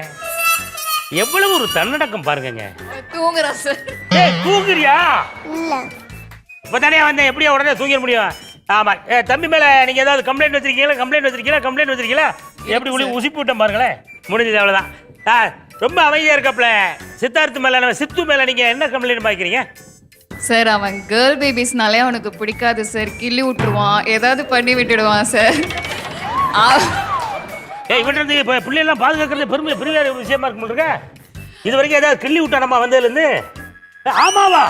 எவ்வளவு ஒரு தன்னடக்கம் பாருங்கங்க. தூங்குறா சார். டேய் தூங்குறியா? இல்ல இப்பதானே வந்தேன், எப்படியா உடனே தூங்கிட முடியும்? ஆமா. தம்பி மேல நீங்க ஏதாவது கம்ப்ளைண்ட் வச்சிருக்கீங்களா? எப்படி உசிப்பு விட்டேன் பாருங்களேன். முடிஞ்சது அவ்வளவுதான். ரொம்ப அமைதியா இருக்கப்பல. சித்தார்த்து மேல சித்து மேல நீங்க என்ன கம்ப்ளைண்ட் பாக்கிறீங்க? சார் அவன் கேர்ள் பேபிஸ்னாலே அவனுக்கு பிடிக்காது சார். கிள்ளி விட்டுருவான், ஏதாவது பண்ணி விட்டுடுவான் சார். இவன்றது இப்போ பிள்ளைலாம் பாதுகாக்கிறது பெரிய விஷயமா இருக்க முடியுங்க. இது வரைக்கும் ஏதாவது கிள்ளி விட்டானம்மா வந்ததுலேருந்து? ஆமாவா?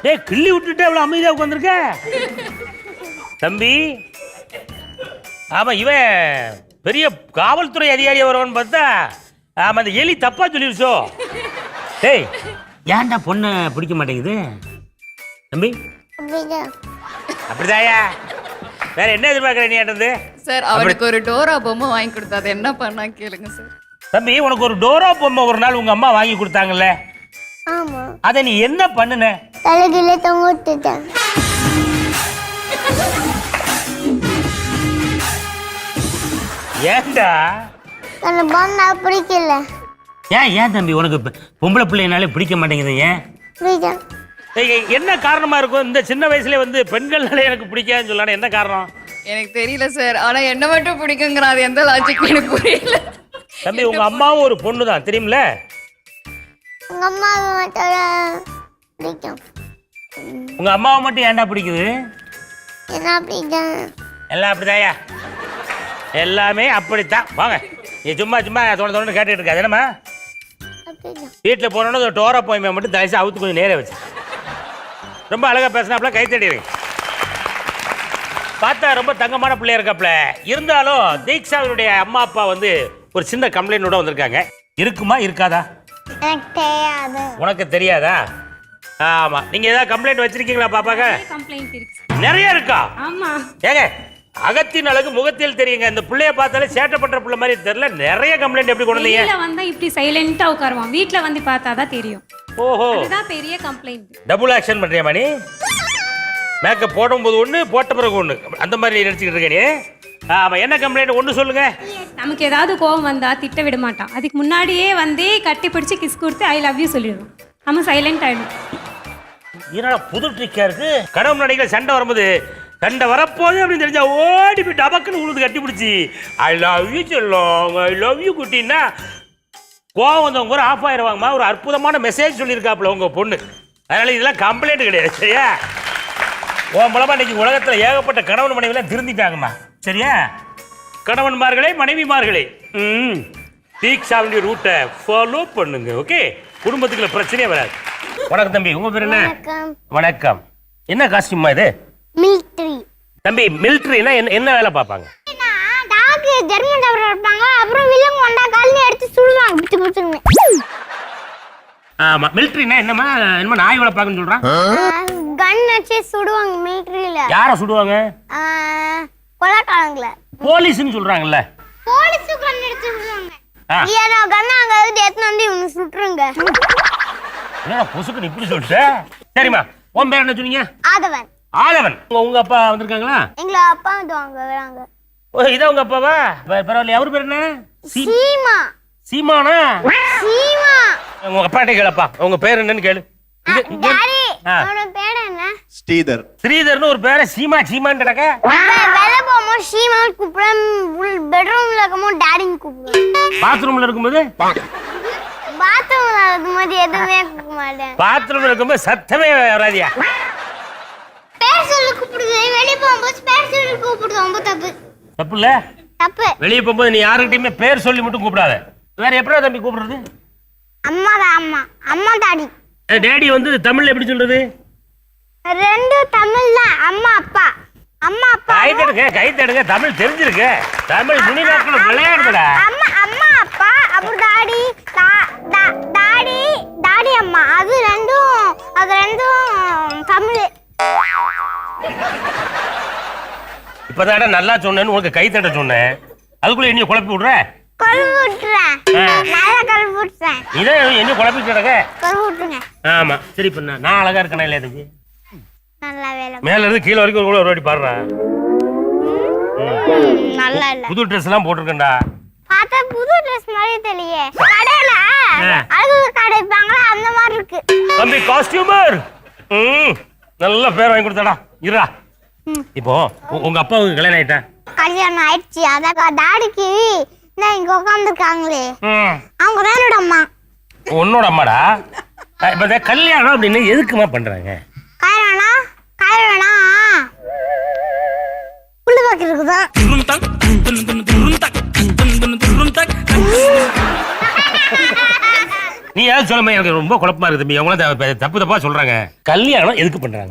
டேய் கிள்ளி விட்டுட்டு அவ்வளோ அமைதியாக உட்காந்துருக்க தம்பி. ஆமாம், இவன் பெரிய காவல்துறை அதிகாரி வருவான்னு பார்த்தா ஆமாம் அந்த எலி தப்பா சொல்லிருச்சோ. டேய் ஏன்டா பொண்ணை பிடிக்க மாட்டேங்குது தம்பி? அப்படிதாயா? வேற என்ன எதிர்பார்க்குற நீ ஏட்டது? சார் அவனுக்கு ஒரு டோரா பொம்மை வாங்கி கொடுத்தா அதை என்ன பண்ணா கேளுங்க சார். தம்பி உனக்கு ஒரு டோரா பொம்மை ஒரு நாள் உங்க அம்மா வாங்கி கொடுத்தாங்கல்ல, ஆமா அதை நீ என்ன பண்ணுன? தலைகில தொங்க விட்டுட்டேன். ஏன்டா? அந்த பொண்ணை பிடிக்கல. ஏன் தம்பி உனக்கு பொம்பளை பிள்ளைனாலே பிடிக்க மாட்டேங்குது? ஏன் பிடிக்கும்? என்ன காரணமா இருக்கும்? இந்த சின்ன வயசுல வந்து பெண்கள்னாலே எனக்கு பிடிக்காதுன்னு சொல்லானே என்ன காரணம்? எனக்கு தெரியல சார், ஆனா என்ன மட்டும் பிடிக்குங்கிறான். அது எந்த லாஜிக் எனக்கு புரியல. தம்பி உங்க அம்மாவும் ஒரு பொண்ணு தான் தெரியுமில? உங்க அம்மாவை மட்டும் பிடிக்கும். உங்க அம்மாவை மட்டும் ஏன்டா பிடிக்குது? என்ன பிடிக்கும்? எல்லாம் அப்படிதாயா? எல்லாமே அப்படித்தான். வாங்க நீ சும்மா தோணு கேட்டுட்டு இருக்க. அது என்னம்மா வீட்டில் போனோன்னு ஒரு டோரா போய்மை மட்டும் தயவுசு அவுத்து கொஞ்சம் நேரே வச்சு ரொம்ப அழகா பேசினாப்புல கை தட்டிடுங்க. பார்த்தா ரொம்ப தங்கமான பிள்ளையா இருக்காப்புல. இருந்தாலும் தீக்ஷாவினுடைய அம்மா அப்பா வந்து ஒரு சின்ன கம்ப்ளைண்டோட வந்திருக்காங்க. இருக்குமா இருக்காதா? எனக்கு தெரியாது. உனக்கு தெரியாதா? ஆமா. நீங்க ஏதாவது கம்ப்ளைண்ட் வச்சிருக்கீங்களா பாப்பாங்க? கம்ப்ளைண்ட் இருக்கு. நிறைய இருக்கா? ஆமா. ஏங்க அகத்தின் அழகு முகத்தில் தெரியுங்க. இந்த பிள்ளைய பார்த்தாலே சேட்டை பண்ற பிள்ளை மாதிரி தெரியல. நிறைய கம்ப்ளைண்ட் எப்படி கொண்டு வந்தீங்க? வெளியில வந்தா இப்படி சைலண்டா உட்காருவான், வீட்ல வந்து பார்த்தா தான் தெரியும். ஓஹோ, அதுதான் பெரிய கம்ப்ளைண்ட். டபுள் ஆக்ஷன் பண்றியா மணி? மேக்கப் போடும்போது ஒண்ணு, போட்ட பிறகு ஒண்ணு, அந்த மாதிரி நினைச்சிட்டு இருக்க நீ. ஆமா, என்ன கம்ப்ளைண்ட் ஒண்ணு சொல்லுங்க. நமக்கு ஏதாவது கோவம் வந்தா திட்ட விட மாட்டான். அதுக்கு முன்னாடியே வந்து கட்டி பிடிச்சு கிஸ் கொடுத்து ஐ லவ் யூ சொல்லிடுவோம். நம்ம சைலண்ட் ஆயிடும். என்னடா புது ட்ரிக்கா இருக்கு? கனவு நடிகள் சண்டை வரும்போது சண்டை வரப்போது அப்படின்னு தெரிஞ்சா ஓடி போய் டபக்குன்னு உழுது கட்டி பிடிச்சி ஐ லவ் யூ சொல்லும், ஐ லவ் யூ குட்டின்னா கோவம் வந்தவங்க கூட ஆஃப் ஆயிடுவாங்கம்மா. ஒரு அற்புதமான மெசேஜ் சொல்லியிருக்காப்புல உங்க பொண்ணு. அதனால இதெல்லாம் கம்ப்ளைண்ட் கிடையாது. சரியா? உன் மூலமா இன்னைக்கு உலகத்தில் ஏகப்பட்ட கணவன் மனைவிலாம் திருந்திட்டாங்கம்மா. சரியா? கணவன்மார்களே மனைவிமார்களே, தீக்ஷாவுடைய ரூட்டை ஃபாலோ பண்ணுங்க. ஓகே, குடும்பத்துக்குள்ள பிரச்சனையே வராது. வணக்கம் தம்பி, உங்க பேர் என்ன? வணக்கம். என்ன காஸ்டியூமா இது? மிலிட்டரி. தம்பி மிலிட்டரினா என்ன வேலை பார்ப்பாங்க? டாக் ஜெர்மன் டாக் இருப்பாங்க. அப்புறம் வில்லங்க வந்தா கால்ல எடுத்து சுடுவாங்க. பிச்சு பிச்சுங்க. ஆமா, மிலிட்டரினா என்னமா நாய் வளர்ப்பாங்கன்னு சொல்றான். கன் வச்சு சுடுவாங்க மிலிட்டரியில. யாரை சுடுவாங்க? கொலைக்காரங்கள. போலீஸ்னு சொல்றாங்கல்ல. போலீஸ் கன் எடுத்து சுடுவாங்க. ஏன்னா கன் அங்க இருந்து எடுத்து வந்து இவங்க சுட்டுருங்க. என்ன பொசுக்கு இப்படி சொல்லிட்ட? சரிம்மா, உன் பேர் என்ன சொன்னீங்க? ஆதவன். ஆதவன். உங்க அப்பா வந்திருக்காங்களா? எங்க அப்பா வராங்க. ஓ, இதான் உங்க அப்பாவா? பரவாயில்ல. அவர் பேர் என்ன? சீமா. சீமானா? சீமா. உங்க அப்பாட்டே கேளப்பா, உங்க பேர் என்னன்னு கேளு. டாடி, அவனோட பேர் என்ன? ஸ்ரீதர். ஸ்ரீதர்னு ஒரு பேரை சீமான்னு கிடக்க. வெளில போகும்போது சீமா கூப்பிடுறேன், பெட்ரூம்ல இருக்கும்போது டாடின்னு கூப்பிடுவேன். பாத்ரூம்ல இருக்கும்போது? பாத்ரூம்ல இருக்கும்போது எதுவுமே கூப்பிட மாட்டேன். பாத்ரூம்ல இருக்கும்போது சத்தமே வராதியா? பேர் சொல்லி கூப்பிடுது. வெளிய போகும்போது பேர் சொல்லி கூப்பிடுது. ரொம்ப தப்பு. தப்பு இல்ல? தப்பு. வெளிய போகும்போது நீ யாருக்கிட்டயுமே பேர் சொல்லி மட்டும் கூப்பிடாத. வேற எப்படிடா தம்பி கூப்பிடுறது? அம்மா தான். அம்மா. அம்மா டாடி. டேடி வந்து தமிழ்ல எப்படி சொல்றது? ரெண்டும் தமிழ் தான். அம்மா அப்பா. அம்மா அப்பா. கை தடுங்க. தமிழ் தெரிஞ்சிருக்கு. தமிழ் துணி நாட்கள் விளையாடுதுடா. அம்மா அம்மா அப்பா. அப்புறம் டாடி டாடி அம்மா. அது ரெண்டும் தமிழ். இப்பதாடா நல்லா சொன்னேன்னு உனக்கு கை தட்ட சொன்னேன். அதுக்குள்ள என்ன குழப்பி விடுற? இதான் என்ன குழப்பிட்டு கிடக்க? ஆமா, சரி பண்ண. நான் அழகா இருக்கேனா இல்லையா? அதுக்கு மேல இருந்து கீழே வரைக்கும் கூட ஒரு வாட்டி பாடுறா. நல்லா இல்ல. புது ட்ரெஸ் எல்லாம் போட்டிருக்கேன்டா. பார்த்தா புது ட்ரெஸ் மாதிரி தெரியலையே. கடையில அழகு கடை வைப்பாங்களா அந்த மாதிரி இருக்கு. தம்பி காஸ்டியூமர், நல்ல பேர் வாங்கி கொடுத்தாடா. இருடா. இப்போ உங்க அப்பாவுக்கு கல்யாணம் ஆயிட்டா? கல்யாணம் ஆயிடுச்சு. அதான் டாடிக்கு இங்க உட்காந்துருக்காங்களே, அவங்க தான் என்னோட அம்மா. உன்னோட அம்மாடா? இப்ப கல்யாணம் அப்படின்னு எதுக்குமா பண்றாங்க? கல்யாணம் புள்ளு பாக்கிறதுக்கு தான். நீ யாரும் சொல்லுமா, எனக்கு ரொம்ப குழப்பமா இருக்கு தம்பி. அவங்க தப்பு தப்பா சொல்றாங்க. கல்யாணம் எதுக்கு பண்றாங்க?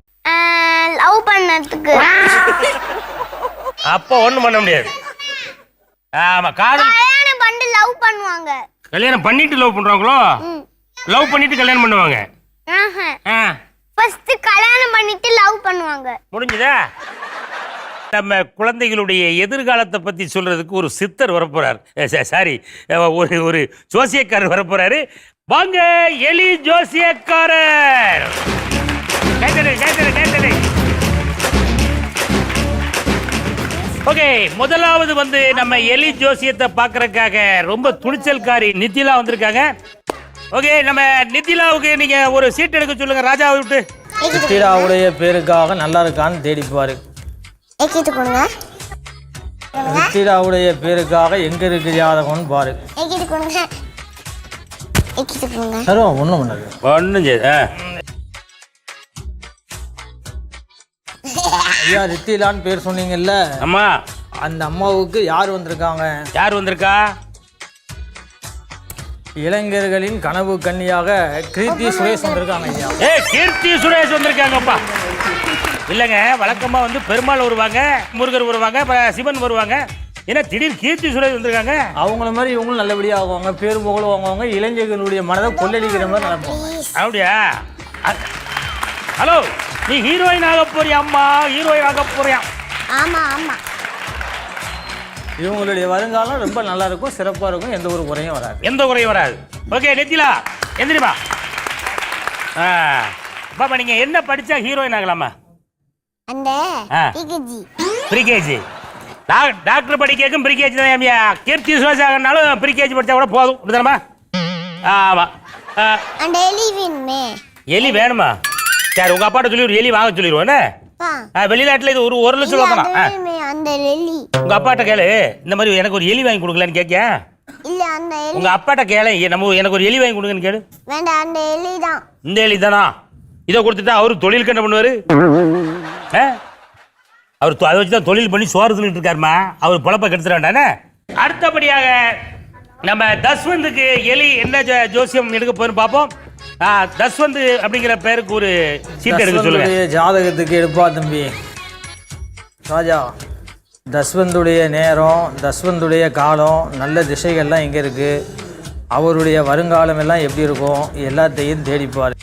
லவ் பண்ணதுக்கு. அப்ப ஒண்ணும் பண்ண முடியாது. ஆமா, காதல். கல்யாணம் பண்ணி லவ் பண்ணுவாங்க. கல்யாணம் பண்ணிட்டு லவ் பண்றாங்களோ? லவ் பண்ணிட்டு கல்யாணம் பண்ணுவாங்க. ஃபர்ஸ்ட் கல்யாணம் பண்ணிட்டு லவ் பண்ணுவாங்க. முடிஞ்சதா? நம்ம குழந்தைகளுடைய எதிர்காலத்தை பத்தி சொல்றதுக்கு ஒரு சித்தர் வரப்போறார். சாரி, ஒரு ஜோசியக்காரர் வரப்போறாரு. வாங்க, எலி ஜோசியக்காரர். ஓகே, முதலாவது வந்து நம்ம எலி ஜோசியத்தை பார்க்கறதுக்காக ரொம்ப துணிச்சல்காரி நித்திலா வந்திருக்காங்க. ஓகே, நம்ம நித்திலாவுக்கு நீங்க ஒரு சீட் எடுக்க சொல்லுங்க. ராஜாவை விட்டு. நித்திலாவுடைய பேருக்காக நல்லா இருக்கான்னு தேடிப்பாரு. நித்திலாவுடைய பேருக்காக எங்க இருக்கு ஜாதகம்னு பாரு. சர்வம் ஒண்ணும் பண்ணாது. ஒண்ணும் செய்ய. ஐயா, நித்திலான்னு பேர் சொன்னீங்கல்ல? அம்மா, அந்த அம்மாவுக்கு யார் வந்திருக்காங்க? யார் வந்திருக்கா? இளைஞர்களின் கனவு கன்னியாக கீர்த்தி சுரேஷ் வந்திருக்காங்க ஐயா. கீர்த்தி சுரேஷ் வந்திருக்காங்கப்பா. இல்லைங்க, வழக்கமா வந்து பெருமாள் வருவாங்க, முருகர் வருவாங்க, சிவன் வருவாங்க. ஏன்னா திடீர் கீர்த்தி சுரேஷ் வந்திருக்காங்க. அவங்கள மாதிரி இவங்களும் நல்லபடியாக ஆகுவாங்க, பேரும் புகழும் வாங்குவாங்க, இளைஞர்களுடைய மனதை கொள்ளடிக்கிற மாதிரி நடப்பாங்க. அப்படியா? ஹலோ, நீ ஹீரோயின் ஆக போறியா? அம்மா ஹீரோயின் ஆக போறியா? ஆமா ஆமா. இவங்களுடைய வருங்காலம் ரொம்ப நல்லா இருக்கும், சிறப்பாக இருக்கும், எந்த ஒரு குறையும் வராது. எந்த குறையும் வராது. ஓகே நித்திலா, எந்திரிமா. பாப்பா, நீங்க என்ன படிச்சா ஹீரோயின் ஆகலாமா? அந்த ப்ரீகேஜி. டாக்டர் படிக்கும் ப்ரீகேஜி தான். கீர்த்தி சுரேஷ் ஆகனாலும் ப்ரீகேஜி படிச்சா கூட போதும். அப்படிதானமா? ஆமா. அந்த எலி வேணுமே. எலி வேணுமா? சரி, உங்க அப்பாட்ட சொல்லி ஒரு எலி வாங்க சொல்லிடுவோம். வெளிநாட்டுல இது 1 லட்சம் ரூபா தான். அந்த எலி உங்க அப்பாட்ட கேளு, இந்த மாதிரி எனக்கு ஒரு எலி வாங்கி கொடுக்கலன்னு கேட்க. இல்ல, அந்த எலி. உங்க அப்பாட்ட கேளு, நம்ம எனக்கு ஒரு எலி வாங்கி கொடுங்கன்னு கேளு. வேண்டாம், அந்த எலி தான். இந்த எலி தானா? இதை கொடுத்துட்டா அவரு தொழில் கண்ட பண்ணுவாரு. அவர் அதை வச்சுதான் தொழில் பண்ணி சோறு தின்னுட்டு இருக்காருமா. அவர் பொழப்ப கெடுத்துட வேண்டானே. அடுத்தபடியாக நம்ம தஸ்வந்துக்கு எலி என்ன ஜோசியம் எடுக்க போறோம் பார்ப்போம். தஸ்வந்த் அப்படிங்கிற பேருக்கு ஒரு சீட் எடுக்க சொல்லுங்க. ஜாதகத்துக்கு எடுப்பா தம்பி. ராஜா, தஸ்வந்துடைய நேரம், தஸ்வந்துடைய காலம், நல்ல திசைகள்லாம் எங்கே இருக்கு, அவருடைய வருங்காலம் எல்லாம் எப்படி இருக்கும், எல்லாத்தையும் தேடிப்பார்.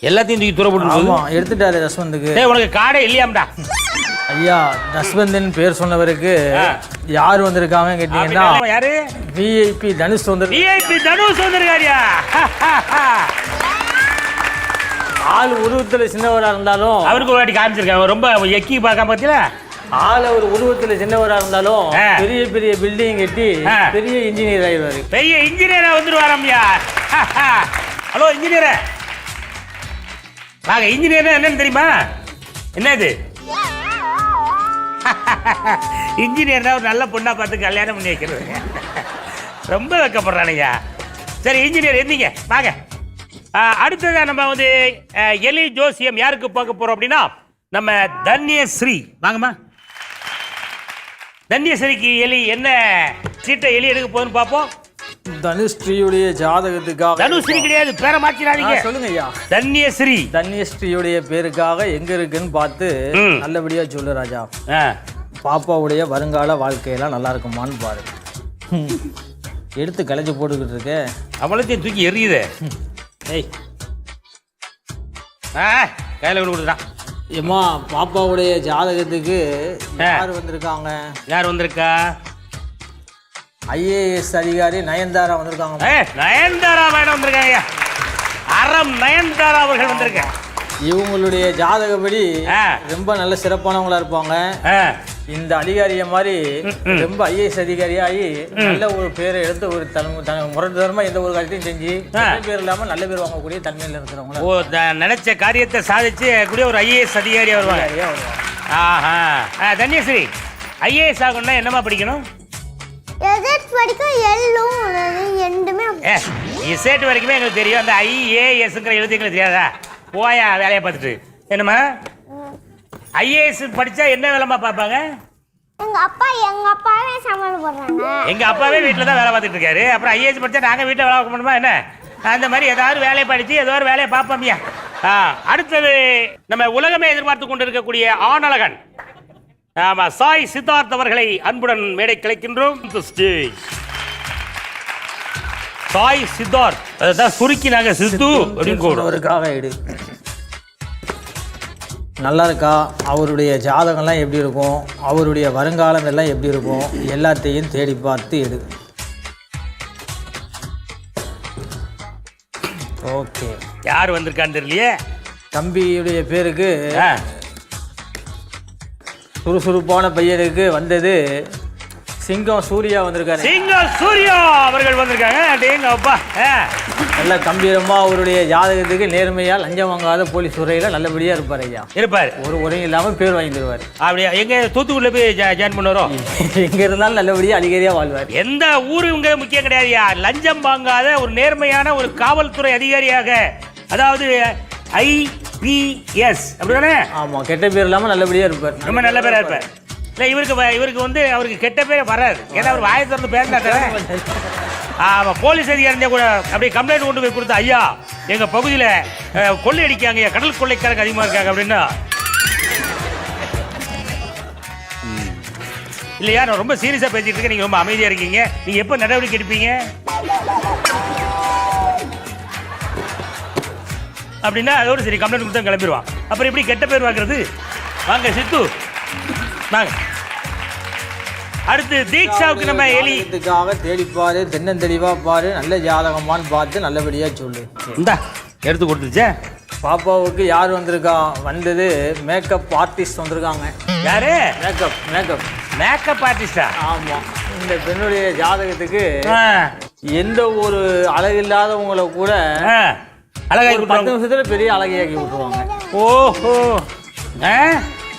எல்லாத்தையும் தூக்கி தூர போட்டு. ஆமா, எடுத்துட்டாரு தஸ்வந்துக்கு. உனக்கு காடே இல்லையாம்டா? ஐயா, தஸ்வந்தின் பேர் சொன்னவருக்கு யார் வந்திருக்காங்க கேட்டீங்கன்னா, யாரு? விஐபி தனுஷ் வந்து. விஐபி தனுஷ் வந்திருக்காரியா? ஆள் உருவத்துல சின்னவரா இருந்தாலும் அவருக்கு ஒரு வாட்டி காமிச்சிருக்காங்க. ரொம்ப எக்கி பார்க்க பார்த்தீங்களா? ஆள் ஒரு உருவத்துல சின்னவரா இருந்தாலும் பெரிய பெரிய பில்டிங் கட்டி பெரிய இன்ஜினியர் ஆயிடுவாரு. பெரிய இன்ஜினியரா வந்துருவாரம்யா. ஹலோ இன்ஜினியர் வாங்க. இன்ஜினியர் என்னன்னு தெரியுமா? என்னது? இன்ஜினியர் தான் ஒரு நல்ல பொண்ணா பார்த்து கல்யாணம் பண்ணி வைக்கிறது. ரொம்ப வெக்கப்படுறானுங்க. சரி இன்ஜினியர் எந்தீங்க வாங்க. அடுத்ததான் நம்ம வந்து எலி ஜோசியம் யாருக்கு பார்க்க போறோம் அப்படின்னா, நம்ம தன்யஸ்ரீ. வாங்கம்மா. தன்யஸ்ரீக்கு எலி என்ன சீட்டை எலி எடுக்க போகுதுன்னு பார்ப்போம். தனுஸ்ரீயுடைய ஜாதகத்துக்காக. தனுஸ்ரீ கிடையாது, பேரை மாற்றிடாதீங்க. சொல்லுங்க ஐயா. தன்யஸ்ரீ. தன்யஸ்ரீயுடைய பேருக்காக எங்க இருக்குன்னு பார்த்து நல்லபடியா சொல்லு ராஜா. பாப்பாவுடைய வருங்கால வாழ்க்கையெல்லாம் நல்லா இருக்குமான்னு பாரு. எடுத்து கலைஞ்சு போட்டுக்கிட்டு இருக்க. அவளத்தையும் தூக்கி எறியுது. ஏய் கையில் கொண்டு கொடுத்துட்டான். ஏம்மா, பாப்பாவுடைய ஜாதகத்துக்கு யார் வந்திருக்காங்க? யார் வந்திருக்கா? ஐஏஎஸ் அதிகாரி நயன்தாரா வந்திருக்காங்க. நயன்தாரா மேடம் வந்திருக்காங்க. அறம் நயன்தாரா அவர்கள் வந்திருக்காங்க. இவங்களுடைய ஜாதகப்படி ரொம்ப நல்ல சிறப்பானவங்களா இருப்பாங்க. இந்த அதிகாரியை மாதிரி ரொம்ப ஐஏஎஸ் அதிகாரியாகி நல்ல ஒரு பேரை எடுத்து ஒரு முரட்டுத்தனமா எந்த ஒரு காரியத்தையும் செஞ்சு பேர் இல்லாம நல்ல பேர் வாங்கக்கூடிய தன்மையில இருக்கிறவங்க நினைச்ச காரியத்தை சாதிச்சு கூடிய ஒரு ஐஏஎஸ் அதிகாரியா வருவாங்க. ஆஹா. தன்யஸ்ரீ, ஐஏஎஸ் ஆகணும்னா என்னமா படிக்கணும்? இசேட் வரைக்குமே எங்களுக்கு தெரியும். அந்த ஐஏஎஸ்ங்கிற எழுத்து எங்களுக்கு தெரியாதா? போயா வேலையை பார்த்துட்டு. என்னம்மா ஐஏஎஸ் படிச்சா என்ன வேலைமா பார்ப்பாங்க? எங்க அப்பாவே சமையல் போடுறாங்க. எங்க அப்பாவே வீட்டில் தான் வேலை பார்த்துட்டு இருக்காரு. அப்புறம் ஐஏஎஸ் படிச்சா நாங்கள் வீட்டில் வேலை பார்க்க முடியுமா என்ன? அந்த மாதிரி ஏதாவது வேலையை படிச்சு ஏதோ ஒரு வேலையை பார்ப்போம்யா. அடுத்தது நம்ம உலகமே எதிர்பார்த்து கொண்டு இருக்கக்கூடிய ஆணழகன் ஆமா சாய் சித்தார்த் அவர்களை அன்புடன் மேடை கிளைக்கின்றோம். சாய் சித்தார்த், அதான் சுருக்கி நாங்க சித்து அப்படின்றவருக்காக எடு. நல்லா இருக்கா? அவருடைய ஜாதகம்லாம் எப்படி இருக்கும், அவருடைய வருங்காலம் எல்லாம் எப்படி இருக்கும், எல்லாத்தையும் தேடி பார்த்து எடு. ஓகே. யார் வந்திருக்கான்னு தெரியலையே. தம்பியுடைய பேருக்கு சுறுசுறுப்பான பையனுக்கு வந்தது சிங்கம் சூர்யா வந்திருக்காரு. சிங்கம் சூர்யா அவர்கள் வந்திருக்காங்க. டேங்க அப்பா. நல்ல கம்பீரமா அவருடைய ஜாதகத்துக்கு நேர்மையா லஞ்சம் வாங்காத போலீஸ் துறையில நல்லபடியா இருப்பார் ஐயா. இருப்பார். ஒரு உரையும் இல்லாம பேர் வாங்கி தருவார். அப்படியா? எங்க தூத்துக்குடியில போய் ஜாயின் பண்ணுறோம். எங்க இருந்தாலும் நல்லபடியா அதிகாரியா வாழ்வார். எந்த ஊரு இங்க முக்கியம் கிடையாதுயா. லஞ்சம் வாங்காத ஒரு நேர்மையான ஒரு காவல்துறை அதிகாரியாக, அதாவது IPS அப்படிதானே? ஆமா. கெட்ட பேர் இல்லாம நல்லபடியா இருப்பார். ரொம்ப நல்ல பேரா இருப்பார். இல்லை இவருக்கு வந்து அவருக்கு கெட்ட பேரே வராது. ஏன்னா அவர் வாயை திறந்து பேசினாரு. ஆமாம், போலீஸ் அதிகாரி கூட அப்படியே கம்ப்ளைண்ட் கொண்டு போய் கொடுத்தா, ஐயா எங்கள் பகுதியில் கொள்ளை அடிக்காங்க, கடல் கொள்ளைக்காரங்க அதிகமாக இருக்காங்க அப்படின்னா. இல்லையா, நான் ரொம்ப சீரியஸாக பேசிட்டு இருக்கேன், நீங்கள் ரொம்ப அமைதியாக இருக்கீங்க. நீங்கள் எப்போ நடவடிக்கை எடுப்பீங்க அப்படின்னா அதோடு சரி கம்ப்ளைண்ட் கொடுத்தா கிளம்பிடுவான். அப்புறம் எப்படி கெட்ட பேர் வாங்குறது? வாங்க சித்து வாங்க. அடுத்து தீக்ஷாவுக்கு நம்ம எலிக்காக தேடிப்பாரு, தென்னந்தெளிவா பாரு, நல்ல ஜாதகமான்னு பார்த்து நல்லபடியா சொல்லு. இந்தா எடுத்து கொடுத்துச்சே. பாப்பாவுக்கு யார் வந்திருக்கா? வந்தது மேக்கப் ஆர்டிஸ்ட் வந்திருக்காங்க. யாரு? மேக்கப் ஆர்டிஸ்டா? ஆமா. இந்த பெண்ணுடைய ஜாதகத்துக்கு எந்த ஒரு அழகில்லாதவங்களை கூட அழகாகி 10 நிமிஷத்துல பெரிய அழகையாக்கி விட்டுருவாங்க. ஓஹோ.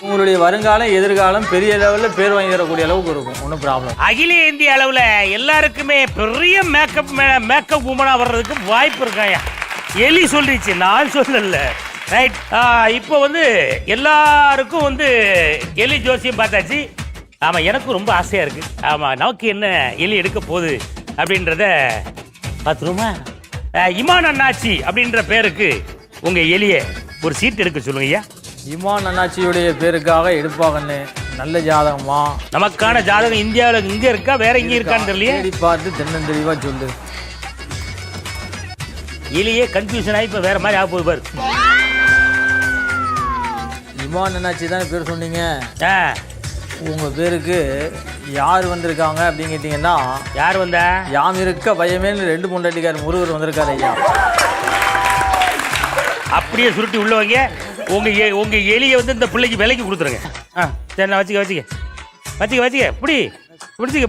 உங்களுடைய வருங்காலம் எதிர்காலம் பெரிய லெவலில் பேர் வாங்கி தரக்கூடிய அளவுக்கு இருக்கும். ஒன்றும் ப்ராப்ளம். அகில இந்திய அளவில் எல்லாருக்குமே பெரிய மேக்கப் உமனாக வர்றதுக்கு வாய்ப்பு இருக்காயா. எலி சொல்லிச்சு, நான் சொல்லல. ரைட். இப்போ வந்து எல்லாருக்கும் வந்து எலி ஜோசியம் பார்த்தாச்சு. ஆமாம், எனக்கும் ரொம்ப ஆசையாக இருக்குது. ஆமாம், நமக்கு என்ன எலி எடுக்க போகுது அப்படின்றத பார்த்துருமா. இமான் அண்ணாச்சி அப்படின்ற பேருக்கு உங்கள் எலியை ஒரு சீட் எடுக்க சொல்லுங்க ஐயா. இமான் அண்ணாச்சியுடைய பேருக்காக எடுப்பாங்கன்னு. நல்ல ஜாதகமா? நமக்கான ஜாதகம் இந்தியாவில் இங்கே இருக்கா, வேற எங்கே இருக்கான்னு தெரியல. தேடி பார்த்து தென்னந்தெளிவாக சொல்லு. எலியே கன்ஃபியூஷன் ஆகி இப்போ வேற மாதிரி ஆக போகுது பாரு. இமான் அண்ணாச்சி தானே பேர் சொன்னீங்க. உங்கள் பேருக்கு யார் வந்திருக்காங்க அப்படின்னு கேட்டிங்கன்னா, யார் வந்தா? யாம் இருக்க பயமேன்னு 2 பொண்டாட்டிக்கார் முருகர் வந்திருக்காரு ஐயா. அப்படியே சுருட்டி உள்ள வைங்க. உங்க எலியை வந்து இந்த பிள்ளைக்கு விலைக்கு கொடுத்துருங்க. சரி, நான் வச்சுக்க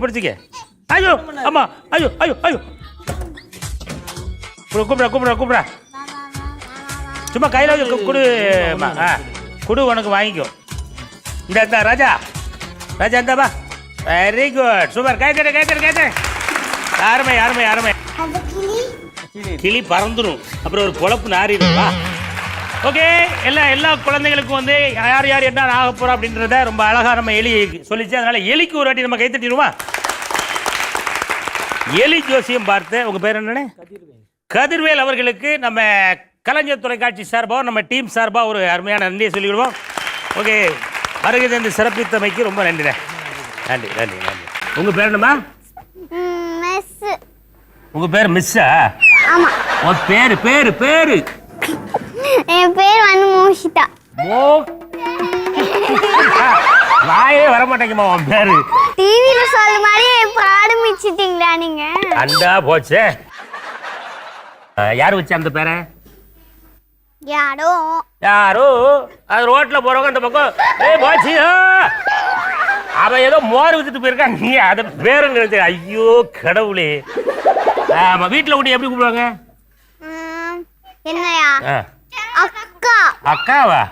பிடிச்சிக்க. ஐயோ ஆமா, ஐயோ கூப்பிடா. சும்மா கையில் கொடு. கொடு, உனக்கு வாங்கிக்கோ. இந்த ராஜா இந்தாப்பா. Very good, super. கைத்தட்டு. யாருமே கிளி பறந்துடும், அப்புறம் ஒரு பொழப்பு நாரிடுவா. ஓகே, எல்லா குழந்தைகளுக்கும் வந்து யார் என்ன ஆக போறோம் அப்படின்றத ரொம்ப அழகா நம்ம எலி சொல்லிச்சு. அதனால எலிக்கு ஒரு வாட்டி நம்ம கை தட்டிடுவோமா? எலி ஜோசியம் பார்த்து உங்க பேர் என்னன்னு? கதிர்வேல் அவர்களுக்கு நம்ம கலைஞர் தொலைக்காட்சி சார்பாக, நம்ம டீம் சார்பாக ஒரு அருமையான நன்றியை சொல்லிவிடுவோம். ஓகே, வருகை தந்து சிறப்பித்தமைக்கு ரொம்ப நன்றி. உங்க பேர் என்னம்மா? உங்க பேர் மிஸ்ஸா? ஆமா. உன் பேரு? என் பேர் வந்து மோஷிதா. வாயே வர மாட்டேங்குமா உன் பேரு? டிவில சொல்ற மாதிரி ஆரம்பிச்சிட்டீங்களா நீங்க? அண்டா போச்சே. யார் வச்சு அந்த பேரை? யாரோ அது ரோட்ல போறவங்க அந்த பக்கம் போச்சு அவன் ஏதோ மோர் வித்துட்டு போயிருக்கான், நீ அதை பேரு நினைச்ச. ஐயோ கடவுளே. ஆமா, வீட்டுல கூட்டி எப்படி கூப்பிடுவாங்க? என்னையா? அக்கா. அக்காவா?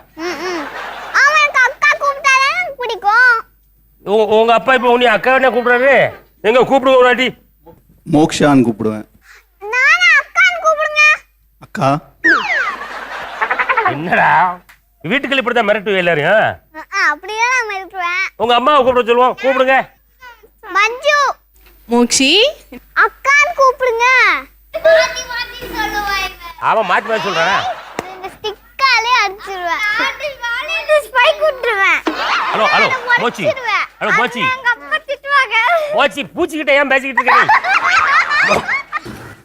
அவனுக்கு அக்கா கூப்பிட்டாலே பிடிக்கும். உங்க அப்பா இப்ப உன்னை அக்கா என்ன கூப்பிடுறாரு? எங்க கூப்பிடுங்க ஒரு வாட்டி. மோக்ஷான்னு கூப்பிடுவேன். நானே அக்கான்னு கூப்பிடுங்க. அக்கா. என்னடா வீட்டுக்குள்ள இப்படிதான் மிரட்டுவே எல்லாரையும்? அப்படியே நான் மிரட்டுவேன். உங்க அம்மாவை கூப்பிட சொல்லுவோம், கூப்பிடுங்க. மஞ்சு. மோக்ஷி அக்கான்னு கூப்பிடுங்க. மாத்தி மாத்தி சொல்லுவாங்க. அவன் மாத்தி மாத்தி சொல்றானா? இந்த ஸ்டிக்காலே அடிச்சிடுவேன். இந்த ஸ்பைக் விட்டுருவேன். ஹலோ ஹலோ போச்சி. ஹலோ போச்சி. எங்க அப்பா திட்டுவாங்க. போச்சி பூச்சிக்கிட்ட ஏன் பேசிக்கிட்டு இருக்க?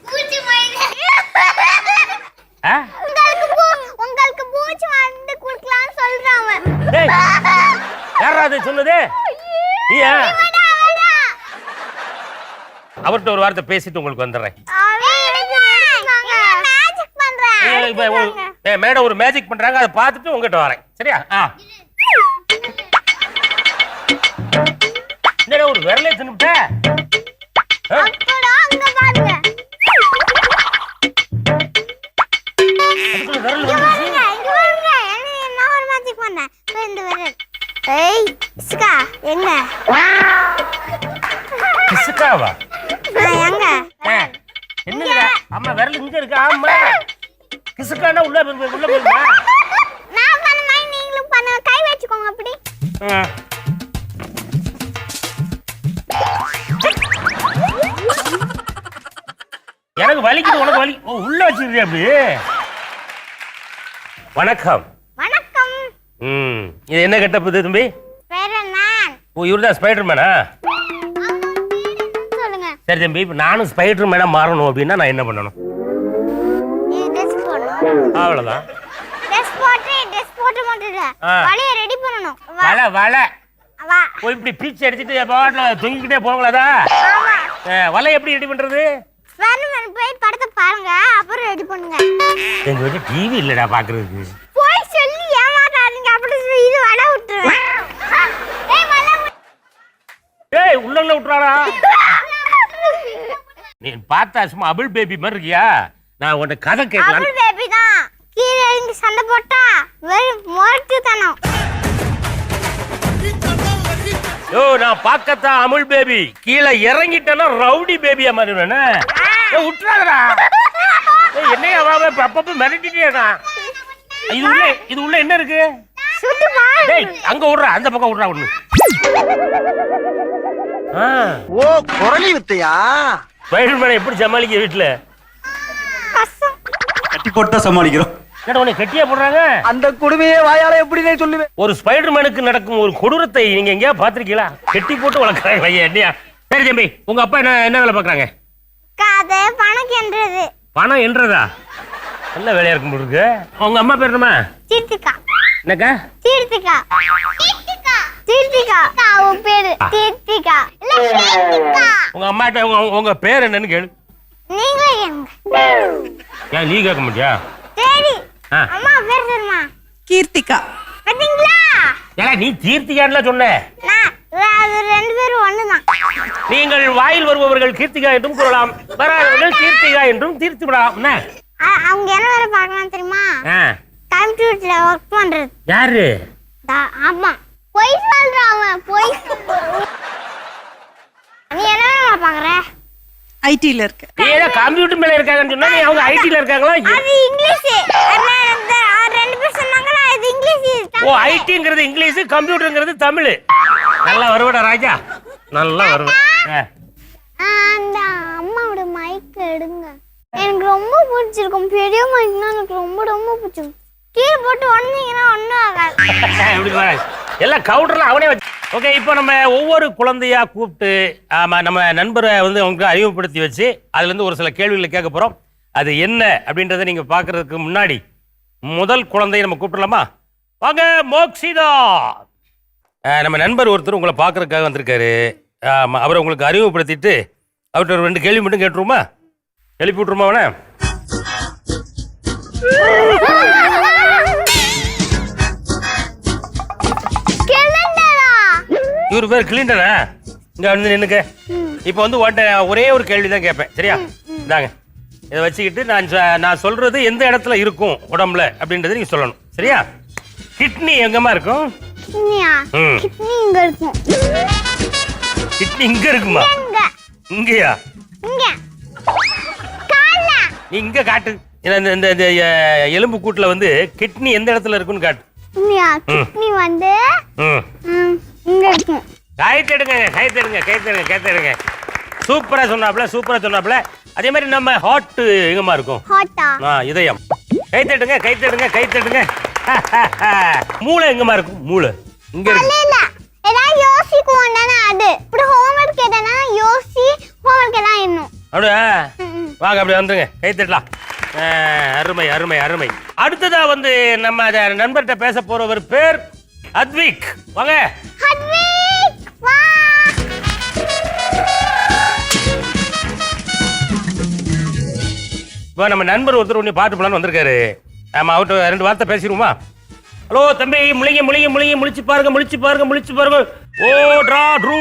பூச்சி மைனே. உங்களுக்கு பூச்சி வந்து குடுக்கலாம்னு சொல்றாங்க. டேய் யாரா அது சொன்னது? நீயா? அவர்கிட்ட ஒரு வார்த்தை பேசிட்டு உங்களுக்கு வந்துடுறேன். மேடம் ஒரு மேஜிக் பண்றாங்க, அதை பார்த்துட்டு உங்ககிட்ட வரேன். சரியா? என்னடா ஒரு விரலே தின்னுட்ட? என்னடா அம்மா விரல் இங்க இருக்கு. ஆமா கிசுக்கானா உள்ள போயிருமா? நான் பண்ண மாதிரி நீங்களும் பண்ண. கை வச்சுக்கோங்க அப்படி. எனக்கு வலிக்குது, உனக்கு வலி. உள்ள வச்சிருக்கியா அப்படி? வணக்கம். வணக்கம். இது என்ன கெட்டப் இது தம்பி? ஸ்பைடர்மேன். இவர்தான் ஸ்பைடர்மேனா? சொல்லுங்க. சரி தம்பி, இப்ப நானும் ஸ்பைடர்மேனா மாறணும் அப்படின்னா நான் என்ன பண்ணணும்? அவ்வளவுதான். ட்ரெஸ் போட்டு மட்டும் வலைய ரெடி பண்ணனும். வலை போய் இப்படி பீச் அடிச்சிட்டு பாட்ல தொங்கிக்கிட்டே போவாங்களா? வலை எப்படி ரெடி பண்றது? ஸ்பைடர்மேன் போய் படத்தை பாருங்க, அப்புறம் ரெடி பண்ணுங்க. எங்க வீட்டு டிவி இல்லடா பாக்குறதுக்கு. போய் சொல்லி ஏமாத்தாதீங்க. அப்படி இது வலை விட்டுருவேன். ஏய் உள்ள விட்டுறாடா. நீ பார்த்தா சும்மா அபிள் பேபி மாதிரி இருக்கியா? நான் உன்கிட்ட கதை கேட்கலாம். அபிள் பேபி தான். கீழே இறங்கி சண்டை போட்டா வெறும் மொரட்டுத்தனம். யோ நான் பார்க்கத்தான் அமுல் பேபி, கீழே இறங்கிட்டேன்னா ரவுடி பேபியா மாறிடுவேனே. விட்டுறாதடா. என்னையா அப்பப்ப மிரட்டிட்டே இருக்கான். இது உள்ள என்ன இருக்கு? அங்க விடுறா, அந்த பக்கம் விடுறா ஒண்ணு. ஓ குரலி வித்தையா? ஸ்பைடர்மேனை எப்படி சமாளிக்க வீட்டுல? கட்டி போட்டு சமாளிக்கிறோம். கட்டியா போடுறாங்க. அந்த கொடுமையே வாயால எப்படி சொல்லுவேன்? ஒரு ஸ்பைடர்மேனுக்கு நடக்கும் ஒரு கொடூரத்தை நீங்க எங்கேயா பாத்திருக்கீங்களா? கட்டி போட்டு வளர்க்கறாங்க ஐயா. சரி தம்பி, உங்க அப்பா என்ன வேலை பாக்குறாங்க? கதை பணம் என்றது. பணம் என்றதா? நல்ல வேலையா இருக்கும் இருக்கு. உங்க அம்மா பேர் என்னமா? தீர்த்திகா. என்னக்கா? தீர்த்திகா. தீர்த்திகா. அவ பேரு தீர்த்திகா. இல்ல தீர்த்திகா. உங்க அம்மாட்ட உங்க பேர் என்னன்னு கேளு. நீங்களே கேளுங்க. நீ கேட்க மாட்டியா? சரி. அம்மா பேர் தெரியுமா? கீர்த்திகா. பாத்தீங்களா? ஏல நீ தீர்த்திகான்னு சொன்ன. அது ரெண்டு பேரும் ஒண்ணுதான். நீங்கள் வாயில் வருபவர்கள் கீர்த்திகா என்றும் கூறலாம், வராதவர்கள் கீர்த்திகா என்றும் தீர்த்து விடலாம். என்ன அவங்க என்ன வேலை பார்க்கலாம் தெரியுமா? கம்ப்யூட்டர்ல ஒர்க் பண்றது. யாரு? ஆமா போய் சொல்றான். போய் நீ என்ன வேலை பாக்குற? ஐடில இருக்கு. ஏதோ கம்ப்யூட்டர் மேல இருக்காங்கன்னு சொன்னா நீ அவங்க ஐடில இருக்காங்களா? அது இங்கிலீஷ். ரெண்டு பேர் சொன்னாங்களா இது இங்கிலீஷ். ஓ ஐடிங்கிறது இங்கிலீஷ், கம்ப்யூட்டர்ங்கிறது தமிழ். நல்லா வருவடா ராஜா, நல்லா வருவ. அந்த அம்மாவோட மைக் எடுங்க. எனக்கு ரொம்ப பிடிச்சிருக்கும். பெரிய மைக்னா எனக்கு ரொம்ப ரொம்ப பிடிச்சிருக்கும். கீழே போட்டு உடனீங்கன்னா ஒன்றும் ஆகாது. எல்லாம் கவுண்டர்ல அவனே வச்சு. ஓகே, இப்போ நம்ம ஒவ்வொரு குழந்தையா கூப்பிட்டு நம்ம நண்பரை உங்களுக்கு அறிமுகப்படுத்தி வச்சு அதுலேருந்து ஒரு சில கேள்விகளை கேட்க போகிறோம். அது என்ன அப்படின்றத நீங்கள் பார்க்கறதுக்கு முன்னாடி முதல் குழந்தையை நம்ம கூப்பிடலாமா? வாங்க மோக்ஷிதா. நம்ம நண்பர் ஒருத்தர் உங்களை பார்க்கறதுக்காக வந்திருக்காரு. அவரை உங்களுக்கு அறிமுகப்படுத்திட்டு அவர்கிட்ட ஒரு 2 கேள்வி மட்டும் கேட்டுருமா? எழுப்பி விட்டுருமா அவனை? இவர் பேர் கிளின்டனா? இங்க வந்து நின்னுக்க. இப்போ வந்து ஒரே ஒரு கேள்வி தான் கேட்பேன், சரியா? இந்தாங்க, இதை வச்சுக்கிட்டு நான் சொல்றது எந்த இடத்துல இருக்கும் உடம்புல அப்படின்றத நீங்க சொல்லணும், சரியா? கிட்னி எங்கம்மா இருக்கும்? கிட்னியா? கிட்னி இங்க இருக்கும். கிட்னி இங்க இருக்குமா? இங்கயா? இங்க. கால்ல. நீ இங்க காட்டு. இந்த எலும்பு கூட்டுல வந்து கிட்னி எந்த இடத்துல இருக்குன்னு காட்டு. கிட்னி வந்து இங்க இருக்கும். கை தட்டுங்க. சூப்பரா சொன்னாப்ல. அதே மாதிரி நம்ம ஹார்ட் எங்கம்மா இருக்கும்? ஹார்ட்டா? இதயம். கை தட்டுங்க. மூளை எங்கம்மா இருக்கும்? மூளை இங்க இருக்கு. இல்ல ஏதாவது யோசிக்குவோம் தானே அது. இப்படி ஹோம்வொர்க் கேட்டனா யோசி ஹோம்வொர்க் எல்லாம் இன்னும். அப்படியே வாங்க, அப்படியே வந்துருங்க, கை தட்டலாம். அருமை. அடுத்ததா வந்து நம்ம நண்பர்கிட்ட பேச போறவர் பேர் அத்விக். வாங்க அத்விக், வா. இப்போ நம்ம நண்பர் ஒருத்தர் ஒண்ணு பாட்டு போலான்னு வந்திருக்காரு. ஆமா, அவர்கிட்ட 2 வார்த்தை பேசிடுவோமா? ஹலோ தம்பி, முழிச்சு பாருங்க. ஓ ட்ரா ட்ரூ